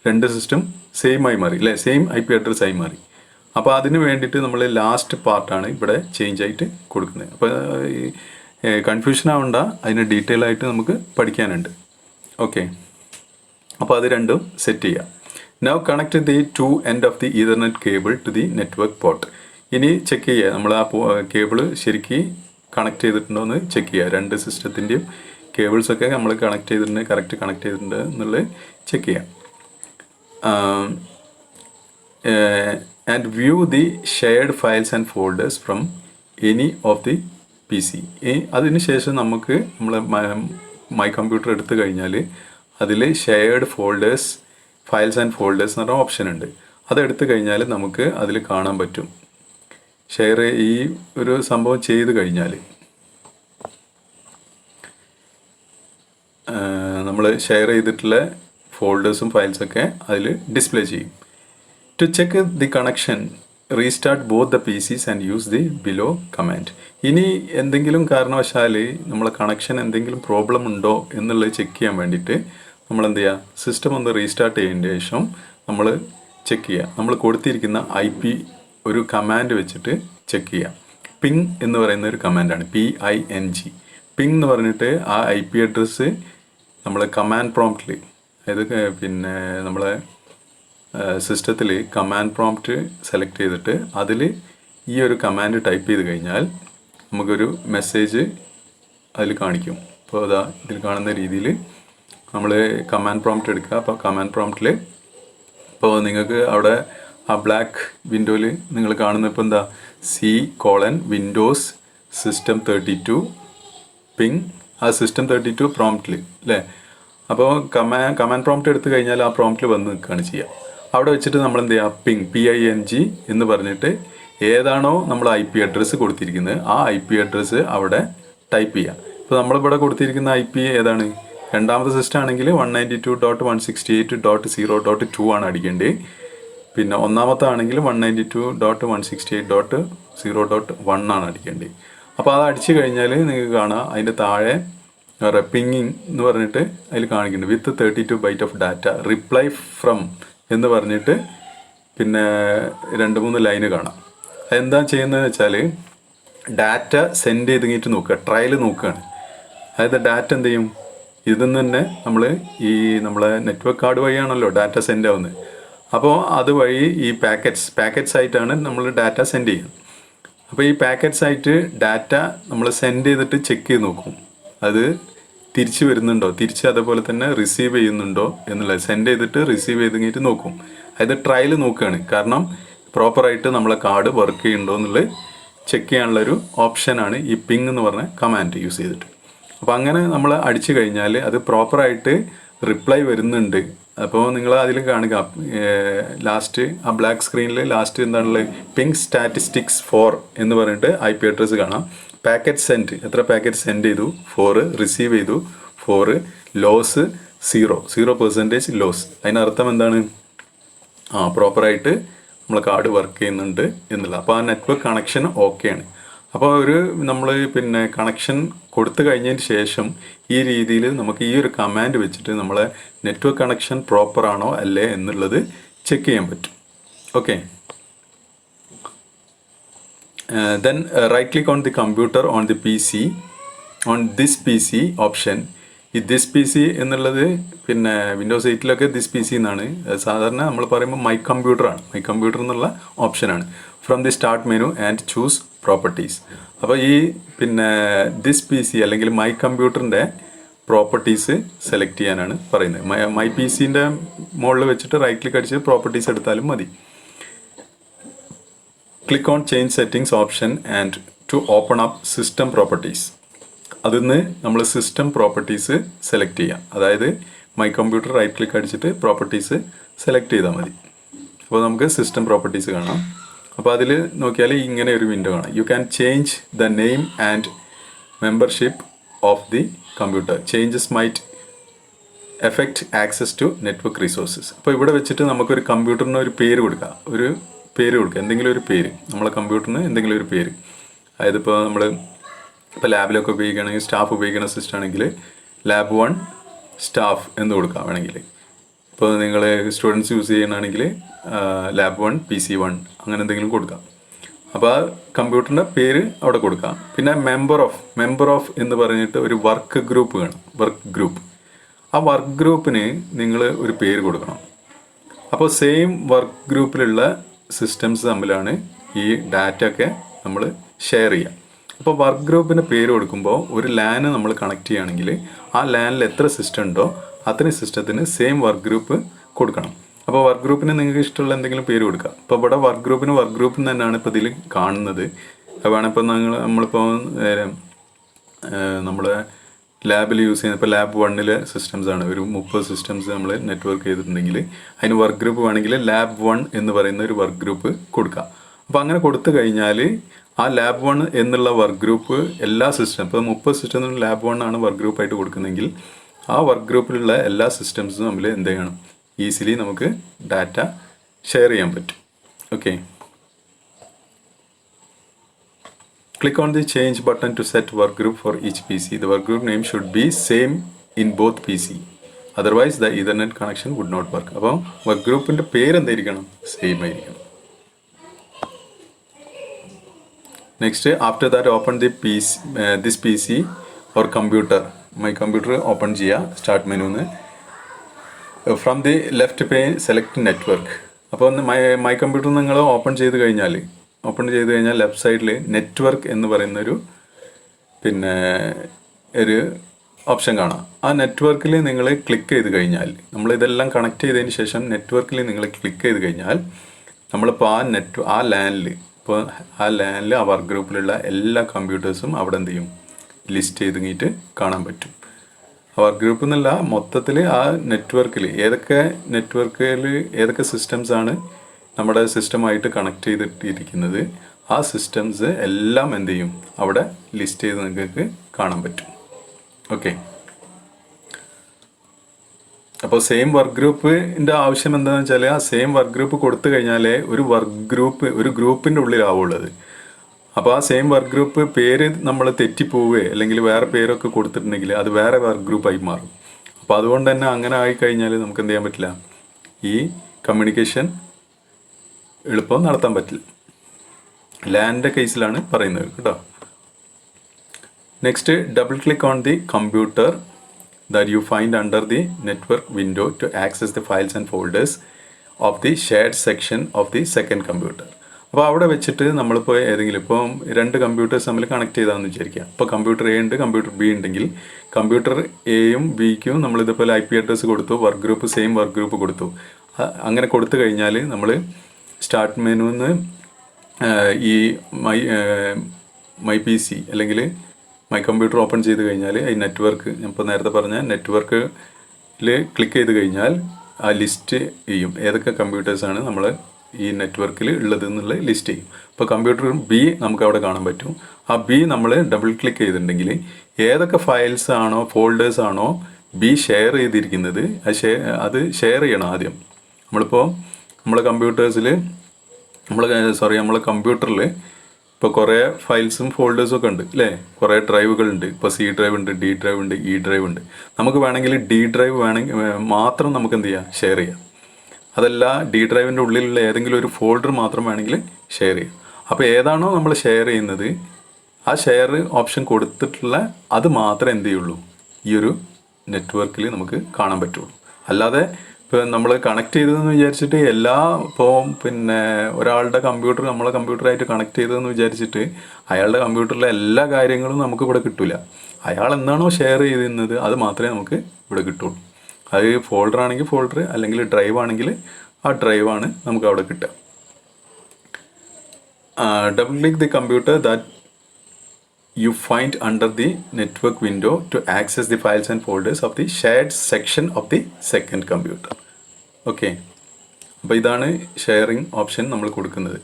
2 സിസ്റ്റം സെയിം ആയി മാറി അല്ലേ, സെയിം IP അഡ്രസ് ആയി മാറി. അപ്പോൾ അതിന് വേണ്ടിയിട്ട് നമ്മൾ ലാസ്റ്റ് പാർട്ടാണ് ഇവിടെ ചേഞ്ച് ആയിട്ട് കൊടുക്കുന്നത്. അപ്പോൾ കൺഫ്യൂഷൻ ആവണ്ട, അതിന് ഡീറ്റെയിൽ ആയിട്ട് നമുക്ക് പഠിക്കാനുണ്ട്. ഓക്കെ, അപ്പോൾ അത് രണ്ടും സെറ്റ് ചെയ്യാം. Now connect the 2 end of the ethernet cable to the network port. ഇനി ചെക്ക് ചെയ്യുക, നമ്മൾ ആ കേബിള് ശരിക്കും കണക്ട് ചെയ്തിട്ടുണ്ടോ എന്ന് ചെക്ക് ചെയ്യുക. 2 സിസ്റ്റത്തിൻ്റെയും കേബിൾസൊക്കെ നമ്മൾ കണക്ട് ചെയ്തിട്ടുണ്ട്, കറക്റ്റ് കണക്ട് ചെയ്തിട്ടുണ്ട് എന്നുള്ളത് ചെക്ക് ചെയ്യാം. And view the shared files and folders from any of the PC. അതിന് ശേഷം നമുക്ക് നമ്മൾ മൈ കമ്പ്യൂട്ടർ എടുത്തു കഴിഞ്ഞാൽ അതിൽ shared folders, files and folders എന്ന് പറഞ്ഞ ഓപ്ഷൻ ഉണ്ട്. അതെടുത്തു കഴിഞ്ഞാൽ നമുക്ക് അതിൽ കാണാൻ പറ്റും. ഷെയർ ഈ ഒരു സംഭവം ചെയ്ത് കഴിഞ്ഞാൽ നമ്മൾ ഷെയർ ചെയ്തിട്ടുള്ള ഫോൾഡേഴ്സും ഫയൽസൊക്കെ അതിൽ ഡിസ്പ്ലേ ചെയ്യും. To check the connection restart both the PCs and use the below command. ഇനി എന്തെങ്കിലും കാരണവശാൽ നമ്മളെ കണക്ഷൻ എന്തെങ്കിലും പ്രോബ്ലം ഉണ്ടോ എന്നുള്ളത് ചെക്ക് ചെയ്യാൻ വേണ്ടിയിട്ട് നമ്മൾ എന്ത് ചെയ്യുക, സിസ്റ്റം ഒന്ന് റീസ്റ്റാർട്ട് ചെയ്തതിന് ശേഷം നമ്മൾ ചെക്ക് ചെയ്യുക. നമ്മൾ കൊടുത്തിരിക്കുന്ന IP ഒരു കമാൻഡ് വെച്ചിട്ട് ചെക്ക് ചെയ്യാം. പിങ് എന്ന് പറയുന്ന ഒരു കമാൻഡാണ്, PING. പിങ് എന്ന് പറഞ്ഞിട്ട് ആ IP അഡ്രസ്സ് നമ്മൾ കമാൻഡ് പ്രോംപ്റ്റിൽ, അതായത് നമ്മളെ സിസ്റ്റത്തിൽ കമാൻഡ് പ്രോംപ്റ്റ് സെലക്ട് ചെയ്തിട്ട് അതിൽ ഈ ഒരു കമാൻഡ് ടൈപ്പ് ചെയ്ത് കഴിഞ്ഞാൽ നമുക്കൊരു മെസ്സേജ് അതിൽ കാണിക്കും. അപ്പോൾ അതാ ഇതിൽ കാണുന്ന രീതിയിൽ നമ്മൾ കമാൻഡ് പ്രോംപ്റ്റ് എടുക്കുക. അപ്പോൾ കമാൻഡ് പ്രോംപ്റ്റിൽ അപ്പോൾ നിങ്ങൾക്ക് അവിടെ ആ ബ്ലാക്ക് വിൻഡോയിൽ നിങ്ങൾ കാണുന്ന ഇപ്പോൾ എന്താ C:Windows System 32 പിങ് ആ സിസ്റ്റം 32 പ്രോംപ്റ്റിൽ അല്ലേ. അപ്പോൾ കമാൻഡ് പ്രോംപ്റ്റ് എടുത്തു കഴിഞ്ഞാൽ ആ പ്രോംപ്റ്റിൽ വന്ന് നിൽക്കുകയാണ് ചെയ്യുക. അവിടെ വെച്ചിട്ട് നമ്മൾ എന്ത് ചെയ്യുക, പിങ് PING എന്ന് പറഞ്ഞിട്ട് ഏതാണോ നമ്മൾ IP അഡ്രസ്സ് കൊടുത്തിരിക്കുന്നത് ആ IP അഡ്രസ്സ് അവിടെ ടൈപ്പ് ചെയ്യുക. ഇപ്പോൾ നമ്മളിവിടെ കൊടുത്തിരിക്കുന്ന IP ഏതാണ്? രണ്ടാമത്തെ സിസ്റ്റം ആണെങ്കിൽ 192.168.0.2 ആണ് അടിക്കേണ്ടത്. പിന്നെ ഒന്നാമത്തെ ആണെങ്കിൽ 192.168.0.1 ആണ് അടിക്കേണ്ടത്. അപ്പോൾ അത് അടിച്ചു കഴിഞ്ഞാൽ നിങ്ങൾക്ക് കാണാം അതിൻ്റെ താഴെ പിങ്ങിങ് എന്ന് പറഞ്ഞിട്ട് അതിൽ കാണിക്കുന്നുണ്ട് with 32 byte of data reply from എന്ന് പറഞ്ഞിട്ട് പിന്നെ 2-3 ലൈന് കാണാം. അതെന്താ ചെയ്യുന്നതെന്ന് വെച്ചാൽ ഡാറ്റ സെൻഡ് ചെയ്ത് കഴിഞ്ഞിട്ട് നോക്കുക, ട്രയൽ നോക്കുകയാണ്. അതായത് ഡാറ്റ എന്ത് ചെയ്യും, ഇതിൽ നിന്ന് തന്നെ നമ്മൾ നമ്മളെ നെറ്റ്വർക്ക് കാർഡ് വഴിയാണല്ലോ ഡാറ്റ സെൻഡ് ആവുന്നത്. അപ്പോൾ അതുവഴി ഈ പാക്കറ്റ്സ് ആയിട്ടാണ് നമ്മൾ ഡാറ്റ സെൻഡ് ചെയ്യുന്നത്. അപ്പോൾ ഈ പാക്കറ്റ്സ് ആയിട്ട് ഡാറ്റ നമ്മൾ സെൻഡ് ചെയ്തിട്ട് ചെക്ക് ചെയ്ത് നോക്കും, അത് തിരിച്ച് വരുന്നുണ്ടോ, തിരിച്ച് അതേപോലെ തന്നെ റിസീവ് ചെയ്യുന്നുണ്ടോ എന്നുള്ളത് സെൻഡ് ചെയ്തിട്ട് റിസീവ് ചെയ്ത് കഴിഞ്ഞിട്ട് നോക്കും. അതായത് ട്രയൽ നോക്കുകയാണ്. കാരണം പ്രോപ്പറായിട്ട് നമ്മളെ കാർഡ് വർക്ക് ചെയ്യുന്നുണ്ടോ എന്നുള്ളത് ചെക്ക് ചെയ്യാനുള്ളൊരു ഓപ്ഷനാണ് ഈ പിങ് എന്ന് പറഞ്ഞ കമാൻഡ് യൂസ് ചെയ്തിട്ട്. അപ്പോൾ അങ്ങനെ നമ്മൾ അടിച്ചു കഴിഞ്ഞാൽ അത് പ്രോപ്പറായിട്ട് റിപ്ലൈ വരുന്നുണ്ട്. അപ്പോൾ നിങ്ങൾ അതിൽ കാണുക ലാസ്റ്റ് ആ ബ്ലാക്ക് സ്ക്രീനിൽ ലാസ്റ്റ് എന്താണുള്ളത്, പിങ് സ്റ്റാറ്റിസ്റ്റിക്സ് 4 എന്ന് പറഞ്ഞിട്ട് IP അഡ്രസ്സ് കാണാം. പാക്കറ്റ് സെൻഡ്, എത്ര പാക്കറ്റ് സെൻഡ് ചെയ്തു 4, റിസീവ് ചെയ്തു 4, ലോസ് 0% ലോസ്. അതിനർത്ഥം എന്താണ്, പ്രോപ്പറായിട്ട് നമ്മളെ കാർഡ് വർക്ക് ചെയ്യുന്നുണ്ട് എന്നുള്ള. അപ്പോൾ ആ നെറ്റ്വർക്ക് കണക്ഷൻ ഓക്കെയാണ്. അപ്പോൾ നമ്മൾ പിന്നെ കണക്ഷൻ കൊടുത്തു കഴിഞ്ഞതിന് ശേഷം ഈ രീതിയിൽ നമുക്ക് ഈ ഒരു കമാൻഡ് വെച്ചിട്ട് നമ്മളെ നെറ്റ്വർക്ക് കണക്ഷൻ പ്രോപ്പർ ആണോ അല്ലേ എന്നുള്ളത് ചെക്ക് ചെയ്യാൻ പറ്റും. Okay, then right click on the computer on the PC on this PC option. ഈ ദിസ് PC എന്നുള്ളത് പിന്നെ വിൻഡോസ് 8 ദിസ് PC എന്നാണ് സാധാരണ നമ്മൾ പറയുമ്പോൾ മൈ കമ്പ്യൂട്ടർ എന്നുള്ള ഓപ്ഷനാണ്. From the start menu and choose properties. അപ്പോൾ ഈ പിന്നെ ദിസ് PC അല്ലെങ്കിൽ മൈ കമ്പ്യൂട്ടറിൻ്റെ പ്രോപ്പർട്ടീസ് സെലക്ട് ചെയ്യാനാണ് പറയുന്നത്. മൈ PCൻ്റെ മുകളിൽ വെച്ചിട്ട് റൈറ്റ് ക്ലിക്ക് അടിച്ച് പ്രോപ്പർട്ടീസ് എടുത്താലും മതി. Click on change settings option and to open up system properties. അതിന്ന് നമ്മൾ സിസ്റ്റം പ്രോപ്പർട്ടീസ് സെലക്ട് ചെയ്യാം. അതായത് മൈ കമ്പ്യൂട്ടർ റൈറ്റ് ക്ലിക്ക് അടിച്ചിട്ട് പ്രോപ്പർട്ടീസ് സെലക്ട് ചെയ്താൽ മതി. അപ്പോൾ നമുക്ക് സിസ്റ്റം പ്രോപ്പർട്ടീസ് കാണാം. അപ്പോൾ അതിൽ നോക്കിയാൽ ഇങ്ങനെ ഒരു വിൻഡോ കാണാം. You can change the name and membership of the computer. Changes might affect access to network resources. അപ്പോൾ ഇവിടെ വെച്ചിട്ട് നമുക്കൊരു കമ്പ്യൂട്ടറിന് ഒരു പേര് കൊടുക്കാം. എന്തെങ്കിലും ഒരു പേര്, നമ്മളെ കമ്പ്യൂട്ടറിന് എന്തെങ്കിലും ഒരു പേര്. അതായത് ഇപ്പോൾ നമ്മൾ ലാബിലൊക്കെ ഉപയോഗിക്കുകയാണെങ്കിൽ, സ്റ്റാഫ് ഉപയോഗിക്കുന്ന സിസ്റ്റം ആണെങ്കിൽ ലാബ് 1 സ്റ്റാഫ് എന്ന് കൊടുക്കാം വേണമെങ്കിൽ. ഇപ്പോൾ നിങ്ങൾ സ്റ്റുഡൻസ് യൂസ് ചെയ്യണമെങ്കിൽ ലാബ് 1 PC1 അങ്ങനെ എന്തെങ്കിലും കൊടുക്കാം. അപ്പോൾ ആ കമ്പ്യൂട്ടറിൻ്റെ പേര് അവിടെ കൊടുക്കാം. പിന്നെ മെമ്പർ ഓഫ് എന്ന് പറഞ്ഞിട്ട് ഒരു വർക്ക് ഗ്രൂപ്പ് കാണും, ആ വർക്ക് ഗ്രൂപ്പിന് നിങ്ങൾ ഒരു പേര് കൊടുക്കണം. അപ്പോൾ സെയിം വർക്ക് ഗ്രൂപ്പിലുള്ള സിസ്റ്റംസ് തമ്മിലാണ് ഈ ഡാറ്റ ഒക്കെ നമ്മൾ ഷെയർ ചെയ്യുക. അപ്പോൾ വർക്ക് ഗ്രൂപ്പിൻ്റെ പേര് കൊടുക്കുമ്പോൾ ഒരു ലാൻ നമ്മൾ കണക്ട് ചെയ്യുകയാണെങ്കിൽ ആ ലാനിൽ എത്ര സിസ്റ്റം ഉണ്ടോ അത്രയും സിസ്റ്റത്തിന് സെയിം വർക്ക് ഗ്രൂപ്പ് കൊടുക്കണം. അപ്പോൾ വർക്ക് ഗ്രൂപ്പിന് നിങ്ങൾക്ക് ഇഷ്ടമുള്ള എന്തെങ്കിലും പേര് കൊടുക്കാം. ഇപ്പോൾ ഇവിടെ വർക്ക് ഗ്രൂപ്പിന് തന്നെയാണ് ഇപ്പോൾ ഇതിൽ കാണുന്നത്. വേണമെങ്കിൽ നമ്മളിപ്പോൾ നമ്മളെ ലാബിൽ യൂസ് ചെയ്യുന്നത് ഇപ്പോൾ ലാബ് 1 സിസ്റ്റംസ് ആണ്. ഒരു 30 സിസ്റ്റംസ് നമ്മൾ നെറ്റ്വർക്ക് ചെയ്തിട്ടുണ്ടെങ്കിൽ അതിന് വർക്ക് ഗ്രൂപ്പ് വേണമെങ്കിൽ ലാബ് 1 എന്ന് പറയുന്ന ഒരു വർക്ക് ഗ്രൂപ്പ് കൊടുക്കാം. അപ്പോൾ അങ്ങനെ കൊടുത്തു കഴിഞ്ഞാൽ ആ ലാബ് 1 എന്നുള്ള വർക്ക് ഗ്രൂപ്പ് എല്ലാ സിസ്റ്റം, ഇപ്പോൾ 30 സിസ്റ്റം ലാബ് 1 ആണ് വർക്ക് ഗ്രൂപ്പായിട്ട് കൊടുക്കുന്നതെങ്കിൽ ആ വർക്ക് ഗ്രൂപ്പിലുള്ള എല്ലാ സിസ്റ്റംസും തമ്മിൽ എന്ത് ചെയ്യണം, ഈസിലി നമുക്ക് ഡാറ്റ ഷെയർ ചെയ്യാൻ പറ്റും. Okay, click on the change button to set work group for each PC. The work group name should be same in both PC. Otherwise the Ethernet connection would not work. അപ്പോൾ work ഗ്രൂപ്പിൻ്റെ പേര് എന്തായിരിക്കണം, same ആയിരിക്കണം. Next after that open the this PC or computer. My computer open ചെയ്യുക start മെനുന്ന്. From the left page select network. അപ്പോൾ my computer നിങ്ങൾ open ചെയ്ത് കഴിഞ്ഞാൽ ലെഫ്റ്റ് സൈഡിൽ നെറ്റ്വർക്ക് എന്ന് പറയുന്നൊരു ഒരു ഓപ്ഷൻ കാണാം. ആ നെറ്റ്വർക്കിൽ നിങ്ങൾ ക്ലിക്ക് ചെയ്ത് കഴിഞ്ഞാൽ, നമ്മളിതെല്ലാം കണക്ട് ചെയ്തതിന് ശേഷം നെറ്റ്വർക്കിൽ നിങ്ങൾ ക്ലിക്ക് ചെയ്ത് കഴിഞ്ഞാൽ നമ്മളിപ്പോൾ ആ ലാനിൽ ആ വർക്ക് ഗ്രൂപ്പിലുള്ള എല്ലാ കമ്പ്യൂട്ടേഴ്സും അവിടെ എന്ത് ചെയ്യും, ലിസ്റ്റ് ചെയ്ത് കഴിഞ്ഞിട്ട് കാണാൻ പറ്റും. വർക്ക് ഗ്രൂപ്പ് എന്നല്ല, മൊത്തത്തിൽ ആ നെറ്റ്വർക്കിൽ ഏതൊക്കെ സിസ്റ്റംസ് ആണ് നമ്മുടെ സിസ്റ്റമായിട്ട് കണക്ട് ചെയ്തിട്ടിരിക്കുന്നത്, ആ സിസ്റ്റംസ് എല്ലാം എന്ത് ചെയ്യും, അവിടെ ലിസ്റ്റ് ചെയ്ത് നിങ്ങൾക്ക് കാണാൻ പറ്റും. ഓക്കെ. അപ്പോൾ സെയിം വർക്ക് ഗ്രൂപ്പിൻ്റെ ആവശ്യം എന്താണെന്ന് വെച്ചാൽ, ആ സെയിം വർക്ക് ഗ്രൂപ്പ് കൊടുത്തു കഴിഞ്ഞാലേ ഒരു ഗ്രൂപ്പിൻ്റെ ഉള്ളിലാവുള്ളത്. അപ്പോൾ ആ സെയിം വർക്ക് ഗ്രൂപ്പ് പേര് നമ്മൾ തെറ്റിപ്പോവുകയോ അല്ലെങ്കിൽ വേറെ പേരൊക്കെ കൊടുത്തിട്ടുണ്ടെങ്കിൽ അത് വേറെ വർക്ക് ഗ്രൂപ്പായി മാറും. അപ്പോൾ അതുകൊണ്ട് തന്നെ അങ്ങനെ ആയിക്കഴിഞ്ഞാൽ നമുക്ക് എന്ത് ചെയ്യാൻ പറ്റില്ല, ഈ കമ്മ്യൂണിക്കേഷൻ എളുപ്പം നടത്താൻ പറ്റില്ല. ലാനിൻ്റെ കേസിലാണ് പറയുന്നത് കേട്ടോ. Next, double click on the computer that you find under the network window to access the files and folders of the shared section of the second computer. അപ്പോൾ അവിടെ വെച്ചിട്ട് നമ്മളിപ്പോൾ ഇപ്പം 2 കമ്പ്യൂട്ടേഴ്സ് തമ്മിൽ കണക്ട് ചെയ്താന്ന് വിചാരിക്കുക. അപ്പോൾ കമ്പ്യൂട്ടർ എ ഉണ്ട്, computer B ഉണ്ടെങ്കിൽ കമ്പ്യൂട്ടർ എയും ബിക്കും നമ്മളിതുപോലെ IP അഡ്രസ്സ് കൊടുത്തു, work group same work group കൊടുത്തു. അങ്ങനെ കൊടുത്തു കഴിഞ്ഞാൽ നമ്മൾ സ്റ്റാർട്ട് മെനുവിൽ നിന്ന് ഈ മൈ PC അല്ലെങ്കിൽ മൈ കമ്പ്യൂട്ടർ ഓപ്പൺ ചെയ്ത് കഴിഞ്ഞാൽ ഈ നെറ്റ്വർക്ക്, ഞാൻ ഇപ്പോൾ നേരത്തെ പറഞ്ഞ നെറ്റ്വർക്കിൽ ക്ലിക്ക് ചെയ്ത് കഴിഞ്ഞാൽ ആ ലിസ്റ്റ് ചെയ്യും ഏതൊക്കെ കമ്പ്യൂട്ടേഴ്സാണ് നമ്മൾ ഈ നെറ്റ്വർക്കിൽ ഉള്ളത് എന്നുള്ള ലിസ്റ്റ് ചെയ്യും. ഇപ്പോൾ കമ്പ്യൂട്ടർ ബി നമുക്ക് അവിടെ കാണാൻ പറ്റും. ആ ബി നമ്മൾ ഡബിൾ ക്ലിക്ക് ചെയ്തിട്ടുണ്ടെങ്കിൽ ഏതൊക്കെ ഫയൽസ് ആണോ ഫോൾഡേഴ്സ് ആണോ ബി ഷെയർ ചെയ്തിരിക്കുന്നത് അത് ഷെയർ ചെയ്യണം ആദ്യം. നമ്മളിപ്പോൾ നമ്മളെ കമ്പ്യൂട്ടറിൽ ഇപ്പോൾ കുറേ ഫയൽസും ഫോൾഡേഴ്സും ഒക്കെ ഉണ്ട് അല്ലേ, കുറേ ഡ്രൈവുകളുണ്ട്. ഇപ്പോൾ C ഡ്രൈവ് ഉണ്ട്, D ഡ്രൈവ് ഉണ്ട്, E ഡ്രൈവ് ഉണ്ട്. നമുക്ക് വേണമെങ്കിൽ D ഡ്രൈവ് മാത്രം നമുക്ക് എന്ത് ചെയ്യാം, ഷെയർ ചെയ്യാം. അതല്ല D ഡ്രൈവിൻ്റെ ഉള്ളിലുള്ള ഏതെങ്കിലും ഒരു ഫോൾഡർ മാത്രം വേണമെങ്കിൽ ഷെയർ ചെയ്യാം. അപ്പോൾ ഏതാണോ നമ്മൾ ഷെയർ ചെയ്യുന്നത് ആ ഷെയർ ഓപ്ഷൻ കൊടുത്തിട്ടുള്ള അത് മാത്രമേ എന്ത് ചെയ്യുള്ളൂ, ഈ ഒരു നെറ്റ്വർക്കിൽ നമുക്ക് കാണാൻ പറ്റുള്ളൂ. അല്ലാതെ ഇപ്പോൾ നമ്മൾ കണക്ട് ചെയ്തതെന്ന് വിചാരിച്ചിട്ട് ഒരാളുടെ കമ്പ്യൂട്ടർ നമ്മളെ കമ്പ്യൂട്ടറായിട്ട് കണക്ട് ചെയ്തതെന്ന് വിചാരിച്ചിട്ട് അയാളുടെ കമ്പ്യൂട്ടറിലെ എല്ലാ കാര്യങ്ങളും നമുക്ക് ഇവിടെ കിട്ടില്ല. അയാൾ എന്താണോ ഷെയർ ചെയ്തിരുന്നത് അത് മാത്രമേ നമുക്ക് ഇവിടെ കിട്ടുള്ളൂ. അത് ഫോൾഡർ ആണെങ്കിൽ ഫോൾഡർ, അല്ലെങ്കിൽ ഡ്രൈവ് ആണെങ്കിൽ ആ ഡ്രൈവാണ് നമുക്ക് അവിടെ കിട്ടുക. Double click the computer that you find under the network window to access the files and folders of the shared section of the second computer. Okay, അപ്പോൾ ഇതാണ് ഷെയറിംഗ് ഓപ്ഷൻ നമ്മൾ കൊടുക്കുന്നത്.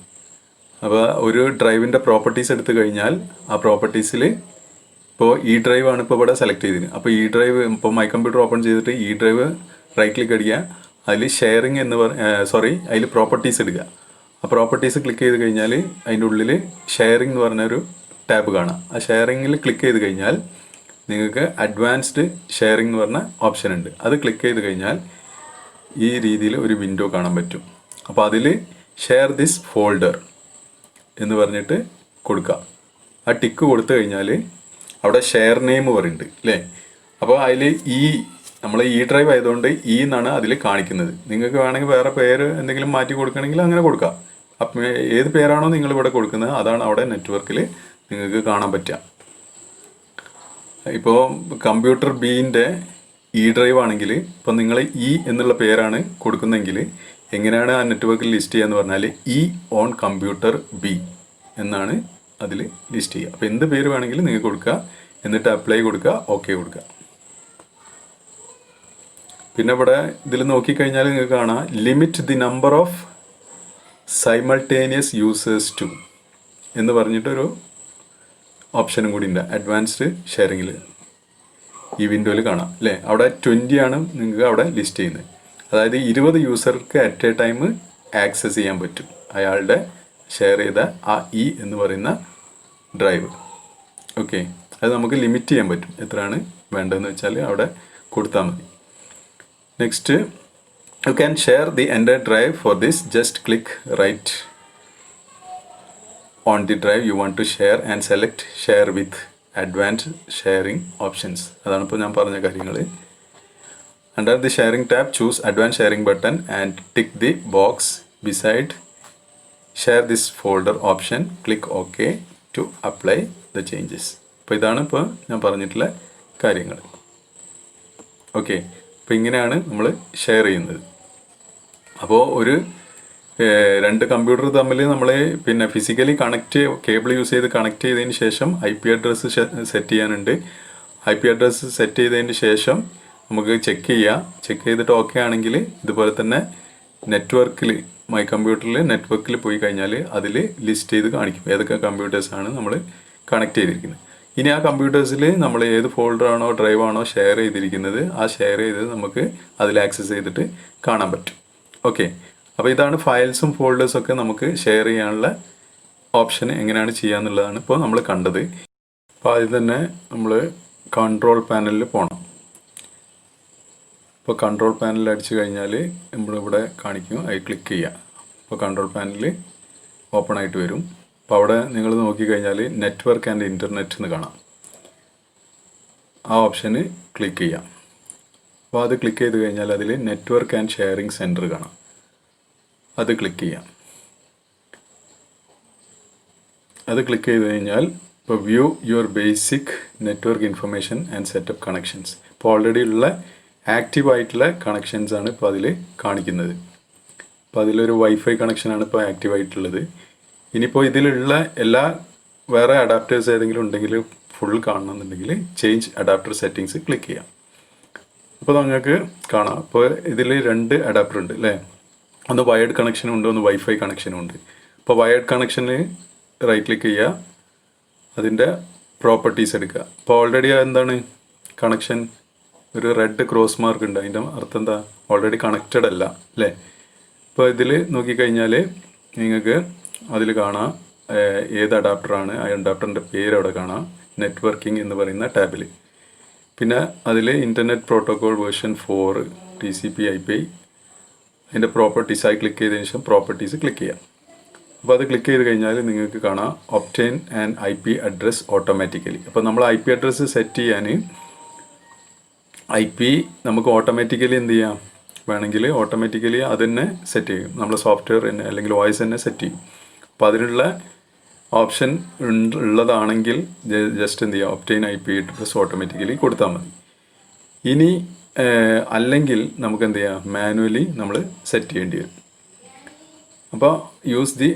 അപ്പോൾ ഒരു ഡ്രൈവിൻ്റെ പ്രോപ്പർട്ടീസ് എടുത്തു കഴിഞ്ഞാൽ ആ പ്രോപ്പർട്ടീസിൽ ഇപ്പോൾ ഈ ഡ്രൈവ് ആണ് ഇപ്പോൾ ഇവിടെ സെലക്ട് ചെയ്തിരുന്നത്. അപ്പോൾ ഈ ഡ്രൈവ് ഇപ്പോൾ മൈ കമ്പ്യൂട്ടർ ഓപ്പൺ ചെയ്തിട്ട് ഈ ഡ്രൈവ് റൈറ്റ് ക്ലിക്ക് അടിക്കുക, അതിൽ ഷെയറിംഗ് അതിൽ പ്രോപ്പർട്ടീസ് എടുക്കുക. ആ പ്രോപ്പർട്ടീസ് ക്ലിക്ക് ചെയ്ത് കഴിഞ്ഞാൽ അതിൻ്റെ ഉള്ളിൽ ഷെയറിംഗ് എന്ന് പറഞ്ഞൊരു ടാബ് കാണാം. ആ ഷെയറിങ്ങിൽ ക്ലിക്ക് ചെയ്ത് കഴിഞ്ഞാൽ നിങ്ങൾക്ക് അഡ്വാൻസ്ഡ് ഷെയറിംഗ് എന്ന് പറഞ്ഞ ഓപ്ഷൻ ഉണ്ട്. അത് ക്ലിക്ക് ചെയ്ത് കഴിഞ്ഞാൽ ഈ രീതിയിൽ ഒരു വിൻഡോ കാണാൻ പറ്റും. അപ്പോൾ അതിൽ ഷെയർ ദിസ് ഫോൾഡർ എന്ന് പറഞ്ഞിട്ട് കൊടുക്കുക. ആ ടിക്ക് കൊടുത്തു കഴിഞ്ഞാൽ അവിടെ ഷെയർ നെയിം പറയുന്നുണ്ട് അല്ലേ. അപ്പോൾ അതിൽ നമ്മൾ ഈ ഡ്രൈവ് ആയതുകൊണ്ട് എന്നാണ് അതിൽ കാണിക്കുന്നത്. നിങ്ങൾക്ക് വേണമെങ്കിൽ വേറെ പേര് എന്തെങ്കിലും മാറ്റി കൊടുക്കണമെങ്കിൽ അങ്ങനെ കൊടുക്കാം. അപ്പം ഏത് പേരാണോ നിങ്ങളിവിടെ കൊടുക്കുന്നത് അതാണ് അവിടെ നെറ്റ്വർക്കിൽ നിങ്ങൾക്ക് കാണാൻ പറ്റുക. ഇപ്പോൾ കമ്പ്യൂട്ടർ ബീൻ്റെ ഡ്രൈവ് ആണെങ്കിൽ ഇപ്പോൾ നിങ്ങൾ എന്നുള്ള പേരാണ് കൊടുക്കുന്നതെങ്കിൽ എങ്ങനെയാണ് ആ നെറ്റ്വർക്കിൽ ലിസ്റ്റ് ചെയ്യുക എന്ന് പറഞ്ഞാൽ ഓൺ കമ്പ്യൂട്ടർ ബി എന്നാണ് അതിൽ ലിസ്റ്റ് ചെയ്യുക. അപ്പോൾ എന്ത് പേര് വേണമെങ്കിലും നിങ്ങൾക്ക് കൊടുക്കുക, എന്നിട്ട് അപ്ലൈ കൊടുക്കുക, ഓക്കെ കൊടുക്കുക. പിന്നെ ഇവിടെ ഇതിൽ നോക്കിക്കഴിഞ്ഞാൽ നിങ്ങൾക്ക് കാണാം limit the number of simultaneous users to എന്ന് പറഞ്ഞിട്ടൊരു ഓപ്ഷനും കൂടി ഉണ്ട് അഡ്വാൻസ്ഡ് ഷെയറിങ്ങിൽ. ഈ വിൻഡോയിൽ കാണാം അല്ലേ, അവിടെ 20 ആണ് നിങ്ങൾക്ക് അവിടെ ലിസ്റ്റ് ചെയ്യുന്നത്. അതായത് 20 യൂസർക്ക് അറ്റ് എ ടൈം ആക്സസ് ചെയ്യാൻ പറ്റും അയാളുടെ ഷെയർ ചെയ്ത ആ എന്ന് പറയുന്ന ഡ്രൈവ്. ഓക്കെ, അത് നമുക്ക് ലിമിറ്റ് ചെയ്യാൻ പറ്റും, എത്രയാണ് വേണ്ടതെന്ന് വെച്ചാൽ അവിടെ കൊടുത്താൽ മതി. Next, you can share the entire drive for this. Just click right on the drive you want to share and select share with advanced sharing options. അതാണ് ഇപ്പോൾ ഞാൻ പറഞ്ഞ കാര്യങ്ങൾ. Under the sharing tab choose advanced sharing button and tick the box beside share this folder option. Click OK to apply the changes. അപ്പോൾ ഇതാണ് ഇപ്പോൾ ഞാൻ പറഞ്ഞിട്ടുള്ള കാര്യങ്ങൾ. ഓക്കെ, അപ്പോൾ ഇങ്ങനെയാണ് നമ്മൾ ഷെയർ ചെയ്യുന്നത്. അപ്പോൾ ഒരു രണ്ട് കമ്പ്യൂട്ടർ തമ്മിൽ നമ്മൾ പിന്നെ ഫിസിക്കലി കേബിൾ യൂസ് ചെയ്ത് കണക്ട് ചെയ്തതിന് ശേഷം IP അഡ്രസ്സ് സെറ്റ് ചെയ്യാനുണ്ട്. IP അഡ്രസ്സ് സെറ്റ് ചെയ്തതിന് ശേഷം നമുക്ക് ചെക്ക് ചെയ്തിട്ട് ഓക്കെ ആണെങ്കിൽ ഇതുപോലെ തന്നെ നെറ്റ്വർക്കിൽ മൈ കമ്പ്യൂട്ടറിൽ നെറ്റ്വർക്കിൽ പോയി കഴിഞ്ഞാൽ അതിൽ ലിസ്റ്റ് ചെയ്ത് കാണിക്കും ഏതൊക്കെ കമ്പ്യൂട്ടേഴ്സാണ് നമ്മൾ കണക്ട് ചെയ്തിരിക്കുന്നത്. ഇനി ആ കമ്പ്യൂട്ടേഴ്സിൽ നമ്മൾ ഏത് ഫോൾഡറാണോ ഡ്രൈവാണോ ഷെയർ ചെയ്തിരിക്കുന്നത് ആ ഷെയർ ചെയ്തത് നമുക്ക് അതിൽ ആക്സസ് ചെയ്തിട്ട് കാണാൻ പറ്റും. ഓക്കെ, അപ്പോൾ ഇതാണ് ഫയൽസും ഫോൾഡേഴ്സും ഒക്കെ നമുക്ക് ഷെയർ ചെയ്യാനുള്ള ഓപ്ഷൻ എങ്ങനെയാണ് ചെയ്യാന്നുള്ളതാണ് ഇപ്പോൾ നമ്മൾ കണ്ടത്. അപ്പോൾ അതിൽ തന്നെ നമ്മൾ കൺട്രോൾ പാനലിൽ പോകണം. ഇപ്പോൾ കൺട്രോൾ പാനൽ അടിച്ചു കഴിഞ്ഞാൽ നമ്മളിവിടെ കാണിക്കും, അത് ക്ലിക്ക് ചെയ്യുക. അപ്പോൾ കൺട്രോൾ പാനൽ ഓപ്പൺ ആയിട്ട് വരും. അപ്പോൾ അവിടെ നിങ്ങൾ നോക്കിക്കഴിഞ്ഞാൽ നെറ്റ്വർക്ക് ആൻഡ് ഇൻ്റർനെറ്റ് എന്ന് കാണാം. ആ ഓപ്ഷന് ക്ലിക്ക് ചെയ്യാം. അപ്പോൾ അത് ക്ലിക്ക് ചെയ്ത് കഴിഞ്ഞാൽ അതിൽ നെറ്റ്വർക്ക് ആൻഡ് ഷെയറിംഗ് സെൻറ്റർ കാണാം. അത് ക്ലിക്ക് ചെയ്യാം. അത് ക്ലിക്ക് ചെയ്ത് കഴിഞ്ഞാൽ ഇപ്പോൾ view your basic network information and setup connections, ഇപ്പോൾ ഓൾറെഡി ഉള്ള ആക്റ്റീവായിട്ടുള്ള കണക്ഷൻസ് ആണ് ഇപ്പോൾ അതിൽ കാണിക്കുന്നത്. അപ്പോൾ അതിലൊരു വൈഫൈ കണക്ഷനാണ് ഇപ്പോൾ ആക്റ്റീവായിട്ടുള്ളത്. ഇനിയിപ്പോൾ ഇതിലുള്ള എല്ലാ വേറെ അഡാപ്റ്റേഴ്സ് ഏതെങ്കിലും ഉണ്ടെങ്കിൽ ഫുൾ കാണണമെന്നുണ്ടെങ്കിൽ ചേഞ്ച് അഡാപ്റ്റർ സെറ്റിങ്സ് ക്ലിക്ക് ചെയ്യാം. അപ്പോൾ നിങ്ങൾക്ക് കാണാം, ഇപ്പോൾ ഇതിൽ 2 അഡാപ്റ്റർ ഉണ്ട് അല്ലേ. ഒന്ന് വയേർഡ് കണക്ഷനും ഉണ്ട്, ഒന്ന് വൈഫൈ കണക്ഷനും ഉണ്ട്. അപ്പോൾ വയേർഡ് കണക്ഷന് റൈറ്റ് ക്ലിക്ക് ചെയ്യുക, അതിൻ്റെ പ്രോപ്പർട്ടീസ് എടുക്കുക. അപ്പോൾ ഓൾറെഡി എന്താണ് കണക്ഷൻ ഒരു റെഡ് ക്രോസ് മാർക്ക് ഉണ്ട്, അതിൻ്റെ അർത്ഥം എന്താ, ഓൾറെഡി കണക്റ്റഡ് അല്ല അല്ലേ. ഇപ്പോൾ ഇതിൽ നോക്കിക്കഴിഞ്ഞാൽ നിങ്ങൾക്ക് അതിൽ കാണാം ഏത് അഡാപ്റ്ററാണ്, ആ അഡാപ്റ്ററിൻ്റെ പേര് അവിടെ കാണാം, നെറ്റ്വർക്കിംഗ് എന്ന് പറയുന്ന ടാബിൽ. പിന്നെ അതിൽ ഇൻ്റർനെറ്റ് പ്രോട്ടോകോൾ വേർഷൻ 4 TCP/IP അതിൻ്റെ പ്രോപ്പർട്ടീസായി ക്ലിക്ക് ചെയ്തതിന് ശേഷം പ്രോപ്പർട്ടീസ് ക്ലിക്ക് ചെയ്യാം. അപ്പോൾ അത് ക്ലിക്ക് ചെയ്ത് കഴിഞ്ഞാൽ നിങ്ങൾക്ക് കാണാം obtain and IP address automatically. അപ്പോൾ നമ്മൾ IP അഡ്രസ്സ് സെറ്റ് ചെയ്യാൻ IP നമുക്ക് ഓട്ടോമാറ്റിക്കലി എന്ത് ചെയ്യാം, വേണമെങ്കിൽ ഓട്ടോമാറ്റിക്കലി അത് തന്നെ സെറ്റ് ചെയ്യും, നമ്മൾ സോഫ്റ്റ്വെയർ തന്നെ അല്ലെങ്കിൽ വോയിസ് തന്നെ സെറ്റ് ചെയ്യും. അപ്പോൾ അതിനുള്ള ഓപ്ഷൻ ഉള്ളതാണെങ്കിൽ ജസ്റ്റ് എന്ത് ചെയ്യുക, ഒബ്റ്റെയിൻ IP അഡ്രസ് ഓട്ടോമാറ്റിക്കലി കൊടുത്താൽ മതി. ഇനി അല്ലെങ്കിൽ നമുക്ക് എന്ത് ചെയ്യാം, മാനുവലി നമ്മൾ സെറ്റ് ചെയ്യേണ്ടി വരും. അപ്പോൾ യൂസ് ദി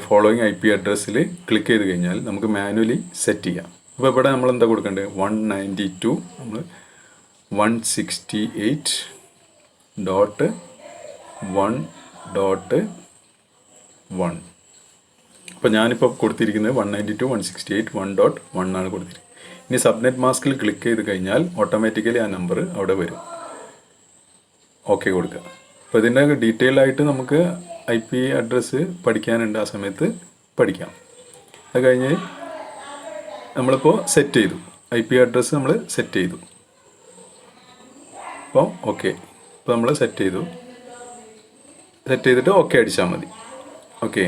ഫോളോയിങ് IP അഡ്രസ്സിൽ ക്ലിക്ക് ചെയ്ത് കഴിഞ്ഞാൽ നമുക്ക് മാനുവലി സെറ്റ് ചെയ്യാം. അപ്പോൾ ഇവിടെ നമ്മൾ എന്താ കൊടുക്കേണ്ടത്, 192 നമ്മൾ 168.1.1. അപ്പോൾ ഞാനിപ്പോൾ കൊടുത്തിരിക്കുന്നത് 192.168.1.1 ആണ് കൊടുത്തിരിക്കുന്നത്. ഇനി സബ്നെറ്റ് മാസ്കിൽ ക്ലിക്ക് ചെയ്ത് കഴിഞ്ഞാൽ ഓട്ടോമാറ്റിക്കലി ആ നമ്പർ അവിടെ വരും. ഓക്കെ കൊടുക്കുക. അപ്പോൾ ഇതിൻ്റെ ഡീറ്റെയിൽ ആയിട്ട് നമുക്ക് IP അഡ്രസ്സ് പഠിക്കാനുണ്ട്, ആ സമയത്ത് പഠിക്കാം. അത് കഴിഞ്ഞ് നമ്മളിപ്പോൾ സെറ്റ് ചെയ്തു, IP അഡ്രസ്സ് നമ്മൾ സെറ്റ് ചെയ്തു. അപ്പോൾ ഓക്കെ, ഇപ്പോൾ നമ്മൾ സെറ്റ് ചെയ്തിട്ട് ഓക്കെ അടിച്ചാൽ മതി. ഓക്കെ,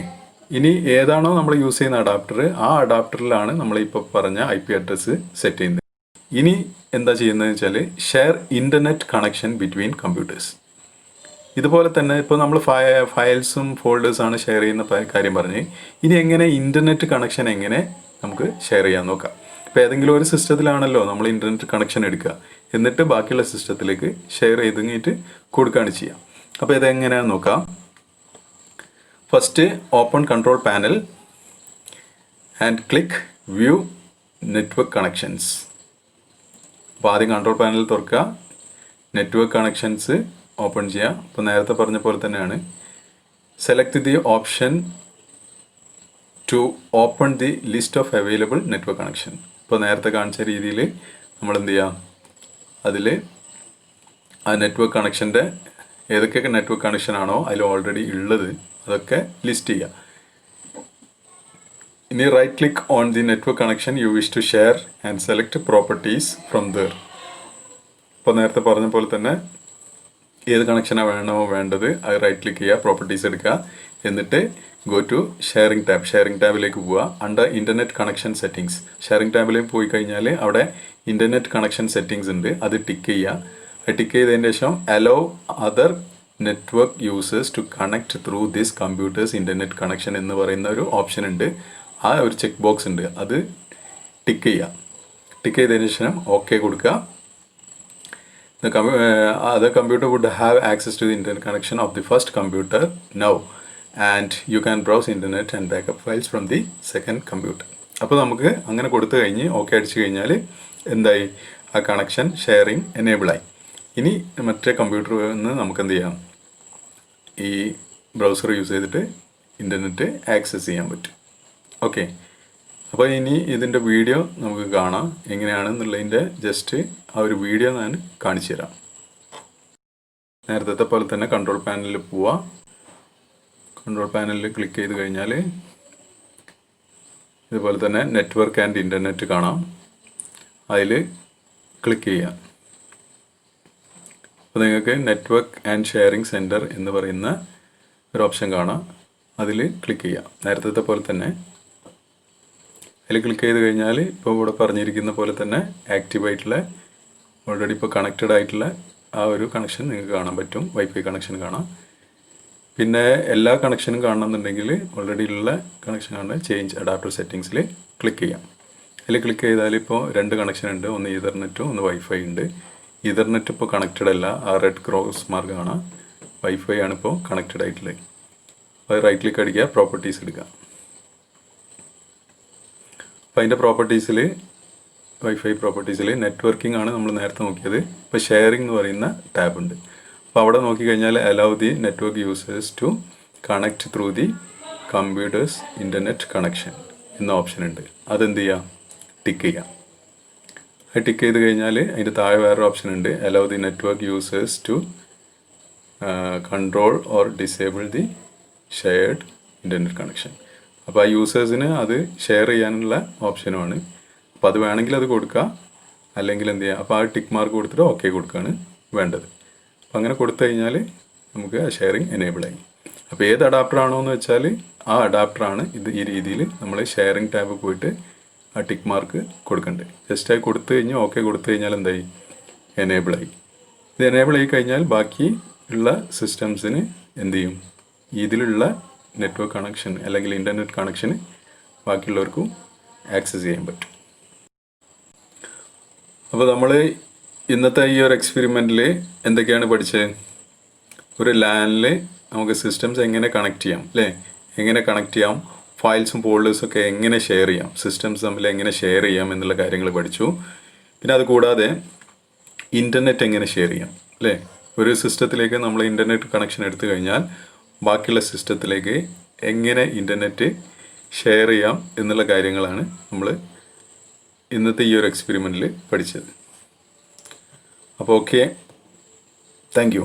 ഇനി ഏതാണോ നമ്മൾ യൂസ് ചെയ്യുന്ന അഡാപ്റ്റർ, ആ അഡാപ്റ്ററിലാണ് നമ്മളിപ്പോൾ പറഞ്ഞ IP അഡ്രസ്സ് സെറ്റ് ചെയ്യുന്നത്. ഇനി എന്താ ചെയ്യുന്നതെന്ന് വെച്ചാൽ share internet connection between computers. ഇതുപോലെ തന്നെ ഇപ്പോൾ നമ്മൾ ഫയൽസും ഫോൾഡേഴ്സാണ് ഷെയർ ചെയ്യുന്ന കാര്യം പറഞ്ഞ്, ഇനി എങ്ങനെ ഇൻ്റർനെറ്റ് കണക്ഷൻ എങ്ങനെ നമുക്ക് ഷെയർ ചെയ്യാൻ നോക്കാം. ഇപ്പോൾ ഏതെങ്കിലും ഒരു സിസ്റ്റത്തിലാണല്ലോ നമ്മൾ ഇൻ്റർനെറ്റ് കണക്ഷൻ എടുക്കുക, എന്നിട്ട് ബാക്കിയുള്ള സിസ്റ്റത്തിലേക്ക് ഷെയർ ചെയ്ത് കഴിഞ്ഞിട്ട് കൊടുക്കുകയാണ് ചെയ്യുക. അപ്പോൾ ഇതെങ്ങനെയാണെന്ന് നോക്കാം. First open control panel and click view network connections. അപ്പോൾ ആദ്യം കൺട്രോൾ പാനൽ തുറക്കുക, നെറ്റ്വർക്ക് കണക്ഷൻസ് ഓപ്പൺ ചെയ്യുക. അപ്പോൾ നേരത്തെ പറഞ്ഞ പോലെ തന്നെയാണ്, select the option to open the list of available network connection. ഇപ്പോൾ നേരത്തെ കാണിച്ച രീതിയിൽ നമ്മൾ എന്ത് ചെയ്യാം, അതിൽ ആ നെറ്റ്വർക്ക് കണക്ഷൻ്റെ ഏതൊക്കെ നെറ്റ്വർക്ക് കണക്ഷൻ ആണോ അതിൽ ഓൾറെഡി ഉള്ളത് അതൊക്കെ ലിസ്റ്റ് ചെയ്യുക. ഇനി right click on the network connection you wish to share and select properties from there. ഇപ്പോൾ നേരത്തെ പറഞ്ഞ പോലെ തന്നെ ഏത് കണക്ഷനാണ് വേണ്ടത് അത് റൈറ്റ് ക്ലിക്ക് ചെയ്യുക, പ്രോപ്പർട്ടീസ് എടുക്കുക, എന്നിട്ട് go to sharing tab. Sharing ടാബിലേക്ക് പോവുക. Under internet connection settings, sharing ടാബിലേക്ക് പോയി കഴിഞ്ഞാൽ അവിടെ ഇൻ്റർനെറ്റ് കണക്ഷൻ സെറ്റിങ്സ് ഉണ്ട്, അത് ടിക്ക് ചെയ്യുക. ടിക്ക് ചെയ്തതിന് ശേഷം allow other network users to connect through this computer's internet connection എന്ന് പറയുന്ന ഒരു ഓപ്ഷൻ ഉണ്ട്, ആ ഒരു ചെക്ക് ബോക്സ് ഉണ്ട്, അത് ടിക്ക് ചെയ്യുക. ടിക്ക് ചെയ്തതിന് ശേഷം ഓക്കെ കൊടുക്കുക. other computer would have access to the internet connection of the first computer now, and you can browse internet and backup files from the second computer. അപ്പോൾ നമുക്ക് അങ്ങനെ കൊടുത്തു കഴിഞ്ഞ് ഓക്കെ അടിച്ചു കഴിഞ്ഞാൽ എന്തായി, ആ കണക്ഷൻ ഷെയറിങ് എനേബിളായി. ഇനി മറ്റേ കമ്പ്യൂട്ടറിൽ നിന്ന് നമുക്ക് എന്ത് ചെയ്യാം, ഈ ബ്രൗസർ യൂസ് ചെയ്തിട്ട് ഇൻ്റർനെറ്റ് ആക്സസ് ചെയ്യാൻ പറ്റും. ഓക്കെ, അപ്പോൾ ഇനി ഇതിൻ്റെ വീഡിയോ നമുക്ക് കാണാം എങ്ങനെയാണെന്നുള്ളതിൻ്റെ ജസ്റ്റ് ആ ഒരു വീഡിയോ ഞാൻ കാണിച്ചു തരാം. നേരത്തെ പോലെ തന്നെ കൺട്രോൾ പാനലിൽ പോവാം. കൺട്രോൾ പാനലിൽ ക്ലിക്ക് ചെയ്ത് കഴിഞ്ഞാൽ ഇതുപോലെ തന്നെ നെറ്റ്വർക്ക് ആൻഡ് ഇൻ്റർനെറ്റ് കാണാം. അതിൽ ക്ലിക്ക് ചെയ്യാം. അപ്പോൾ നിങ്ങൾക്ക് നെറ്റ്വർക്ക് ആൻഡ് ഷെയറിംഗ് സെൻറ്റർ എന്ന് പറയുന്ന ഒരു ഓപ്ഷൻ കാണാം. അതിൽ ക്ലിക്ക് ചെയ്യാം. നേരത്തെ പോലെ തന്നെ അതിൽ ക്ലിക്ക് ചെയ്ത് കഴിഞ്ഞാൽ ഇപ്പോൾ ഇവിടെ പറഞ്ഞിരിക്കുന്ന പോലെ തന്നെ ആക്റ്റീവായിട്ടുള്ള ഓൾറെഡി ഇപ്പോൾ കണക്റ്റഡ് ആയിട്ടുള്ള ആ ഒരു കണക്ഷൻ നിങ്ങൾക്ക് കാണാൻ പറ്റും. വൈഫൈ കണക്ഷൻ കാണാം. പിന്നെ എല്ലാ കണക്ഷനും കാണണമെന്നുണ്ടെങ്കിൽ ഓൾറെഡി ഉള്ള കണക്ഷൻ കാണാൻ ചേഞ്ച് അഡാപ്റ്റർ സെറ്റിങ്സിൽ ക്ലിക്ക് ചെയ്യാം. അതിൽ ക്ലിക്ക് ചെയ്താൽ ഇപ്പോൾ 2 കണക്ഷൻ ഉണ്ട്. ഒന്ന് ഈതർനെറ്റും ഒന്ന് വൈഫൈ ഉണ്ട്. ഈതർനെറ്റ് ഇപ്പോൾ കണക്റ്റഡ് അല്ല, ആ റെഡ് ക്രോസ് മാർക്ക് കാണാം. വൈഫൈ ആണ് ഇപ്പോൾ കണക്റ്റഡ് ആയിട്ടുള്ളത്. അപ്പോൾ റൈറ്റ് ക്ലിക്ക് അടിക്കുക, പ്രോപ്പർട്ടീസ് എടുക്കുക. അപ്പോൾ അതിൻ്റെ പ്രോപ്പർട്ടീസിൽ വൈഫൈ പ്രോപ്പർട്ടീസിൽ നെറ്റ്വർക്കിംഗ് ആണ് നമ്മൾ നേരത്തെ നോക്കിയത്. ഇപ്പോൾ ഷെയറിംഗ് എന്ന് പറയുന്ന ടാബ് ഉണ്ട്. അപ്പോൾ അവിടെ നോക്കിക്കഴിഞ്ഞാൽ allow the network users to connect through the computer's internet connection എന്ന ഓപ്ഷൻ ഉണ്ട്. അതെന്ത് ചെയ്യാം, ടിക്ക് ചെയ്യാം. അത് ടിക്ക് ചെയ്ത് കഴിഞ്ഞാൽ അതിൻ്റെ താഴെ വേറൊരു ഓപ്ഷൻ ഉണ്ട്, allow the network users to control or disable the shared internet connection. അപ്പോൾ ആ യൂസേഴ്സിന് അത് ഷെയർ ചെയ്യാനുള്ള ഓപ്ഷനുമാണ്. അപ്പോൾ അത് വേണമെങ്കിൽ അത് കൊടുക്കുക, അല്ലെങ്കിൽ എന്ത് ചെയ്യുക, അപ്പോൾ ആ ടിക്ക് മാർക്ക് കൊടുത്തിട്ട് ഓക്കെ കൊടുക്കുകയാണ് വേണ്ടത്. അപ്പോൾ അങ്ങനെ കൊടുത്തു കഴിഞ്ഞാൽ നമുക്ക് ആ ഷെയറിങ് എനേബിളായി. അപ്പോൾ ഏത് അഡാപ്റ്ററാണോ എന്ന് വെച്ചാൽ ആ അഡാപ്റ്ററാണ് ഇത്. ഈ രീതിയിൽ നമ്മൾ ഷെയറിങ് ടാബ് പോയിട്ട് ആ ടിക്ക് മാർക്ക് കൊടുക്കേണ്ടത്. ജസ്റ്റ് ആയി കൊടുത്തു കഴിഞ്ഞ് ഓക്കെ കൊടുത്തു കഴിഞ്ഞാൽ എന്തായി, എനേബിളായി. ഇത് എനേബിൾ ആയി കഴിഞ്ഞാൽ ബാക്കി ഉള്ള സിസ്റ്റംസിന് എന്ത് ചെയ്യും, ഇതിലുള്ള നെറ്റ്വർക്ക് കണക്ഷൻ അല്ലെങ്കിൽ ഇൻ്റർനെറ്റ് കണക്ഷന് ബാക്കിയുള്ളവർക്കും ആക്സസ് ചെയ്യാൻ പറ്റും. അപ്പോൾ നമ്മൾ ഇന്നത്തെ ഈ ഒരു എക്സ്പെരിമെൻറ്റിൽ എന്തൊക്കെയാണ് പഠിച്ചത്? ഒരു ലാനിൽ നമുക്ക് സിസ്റ്റംസ് എങ്ങനെ കണക്ട് ചെയ്യാം, അല്ലേ? എങ്ങനെ കണക്ട് ചെയ്യാം, ഫയൽസും ഫോൾഡേഴ്സും ഒക്കെ എങ്ങനെ ഷെയർ ചെയ്യാം, സിസ്റ്റംസ് തമ്മിൽ എങ്ങനെ ഷെയർ ചെയ്യാം എന്നുള്ള കാര്യങ്ങൾ പഠിച്ചു. പിന്നെ അത് കൂടാതെ ഇൻ്റർനെറ്റ് എങ്ങനെ ഷെയർ ചെയ്യാം, അല്ലേ? ഒരു സിസ്റ്റത്തിലേക്ക് നമ്മൾ ഇൻ്റർനെറ്റ് കണക്ഷൻ എടുത്തു കഴിഞ്ഞാൽ ബാക്കിയുള്ള സിസ്റ്റത്തിലേക്ക് എങ്ങനെ ഇൻ്റർനെറ്റ് ഷെയർ ചെയ്യാം എന്നുള്ള കാര്യങ്ങളാണ് നമ്മൾ ഇന്നത്തെ ഈ ഒരു എക്സ്പെരിമെൻറ്റിൽ പഠിച്ചത്. അപ്പോൾ ഓക്കെ, താങ്ക് യു.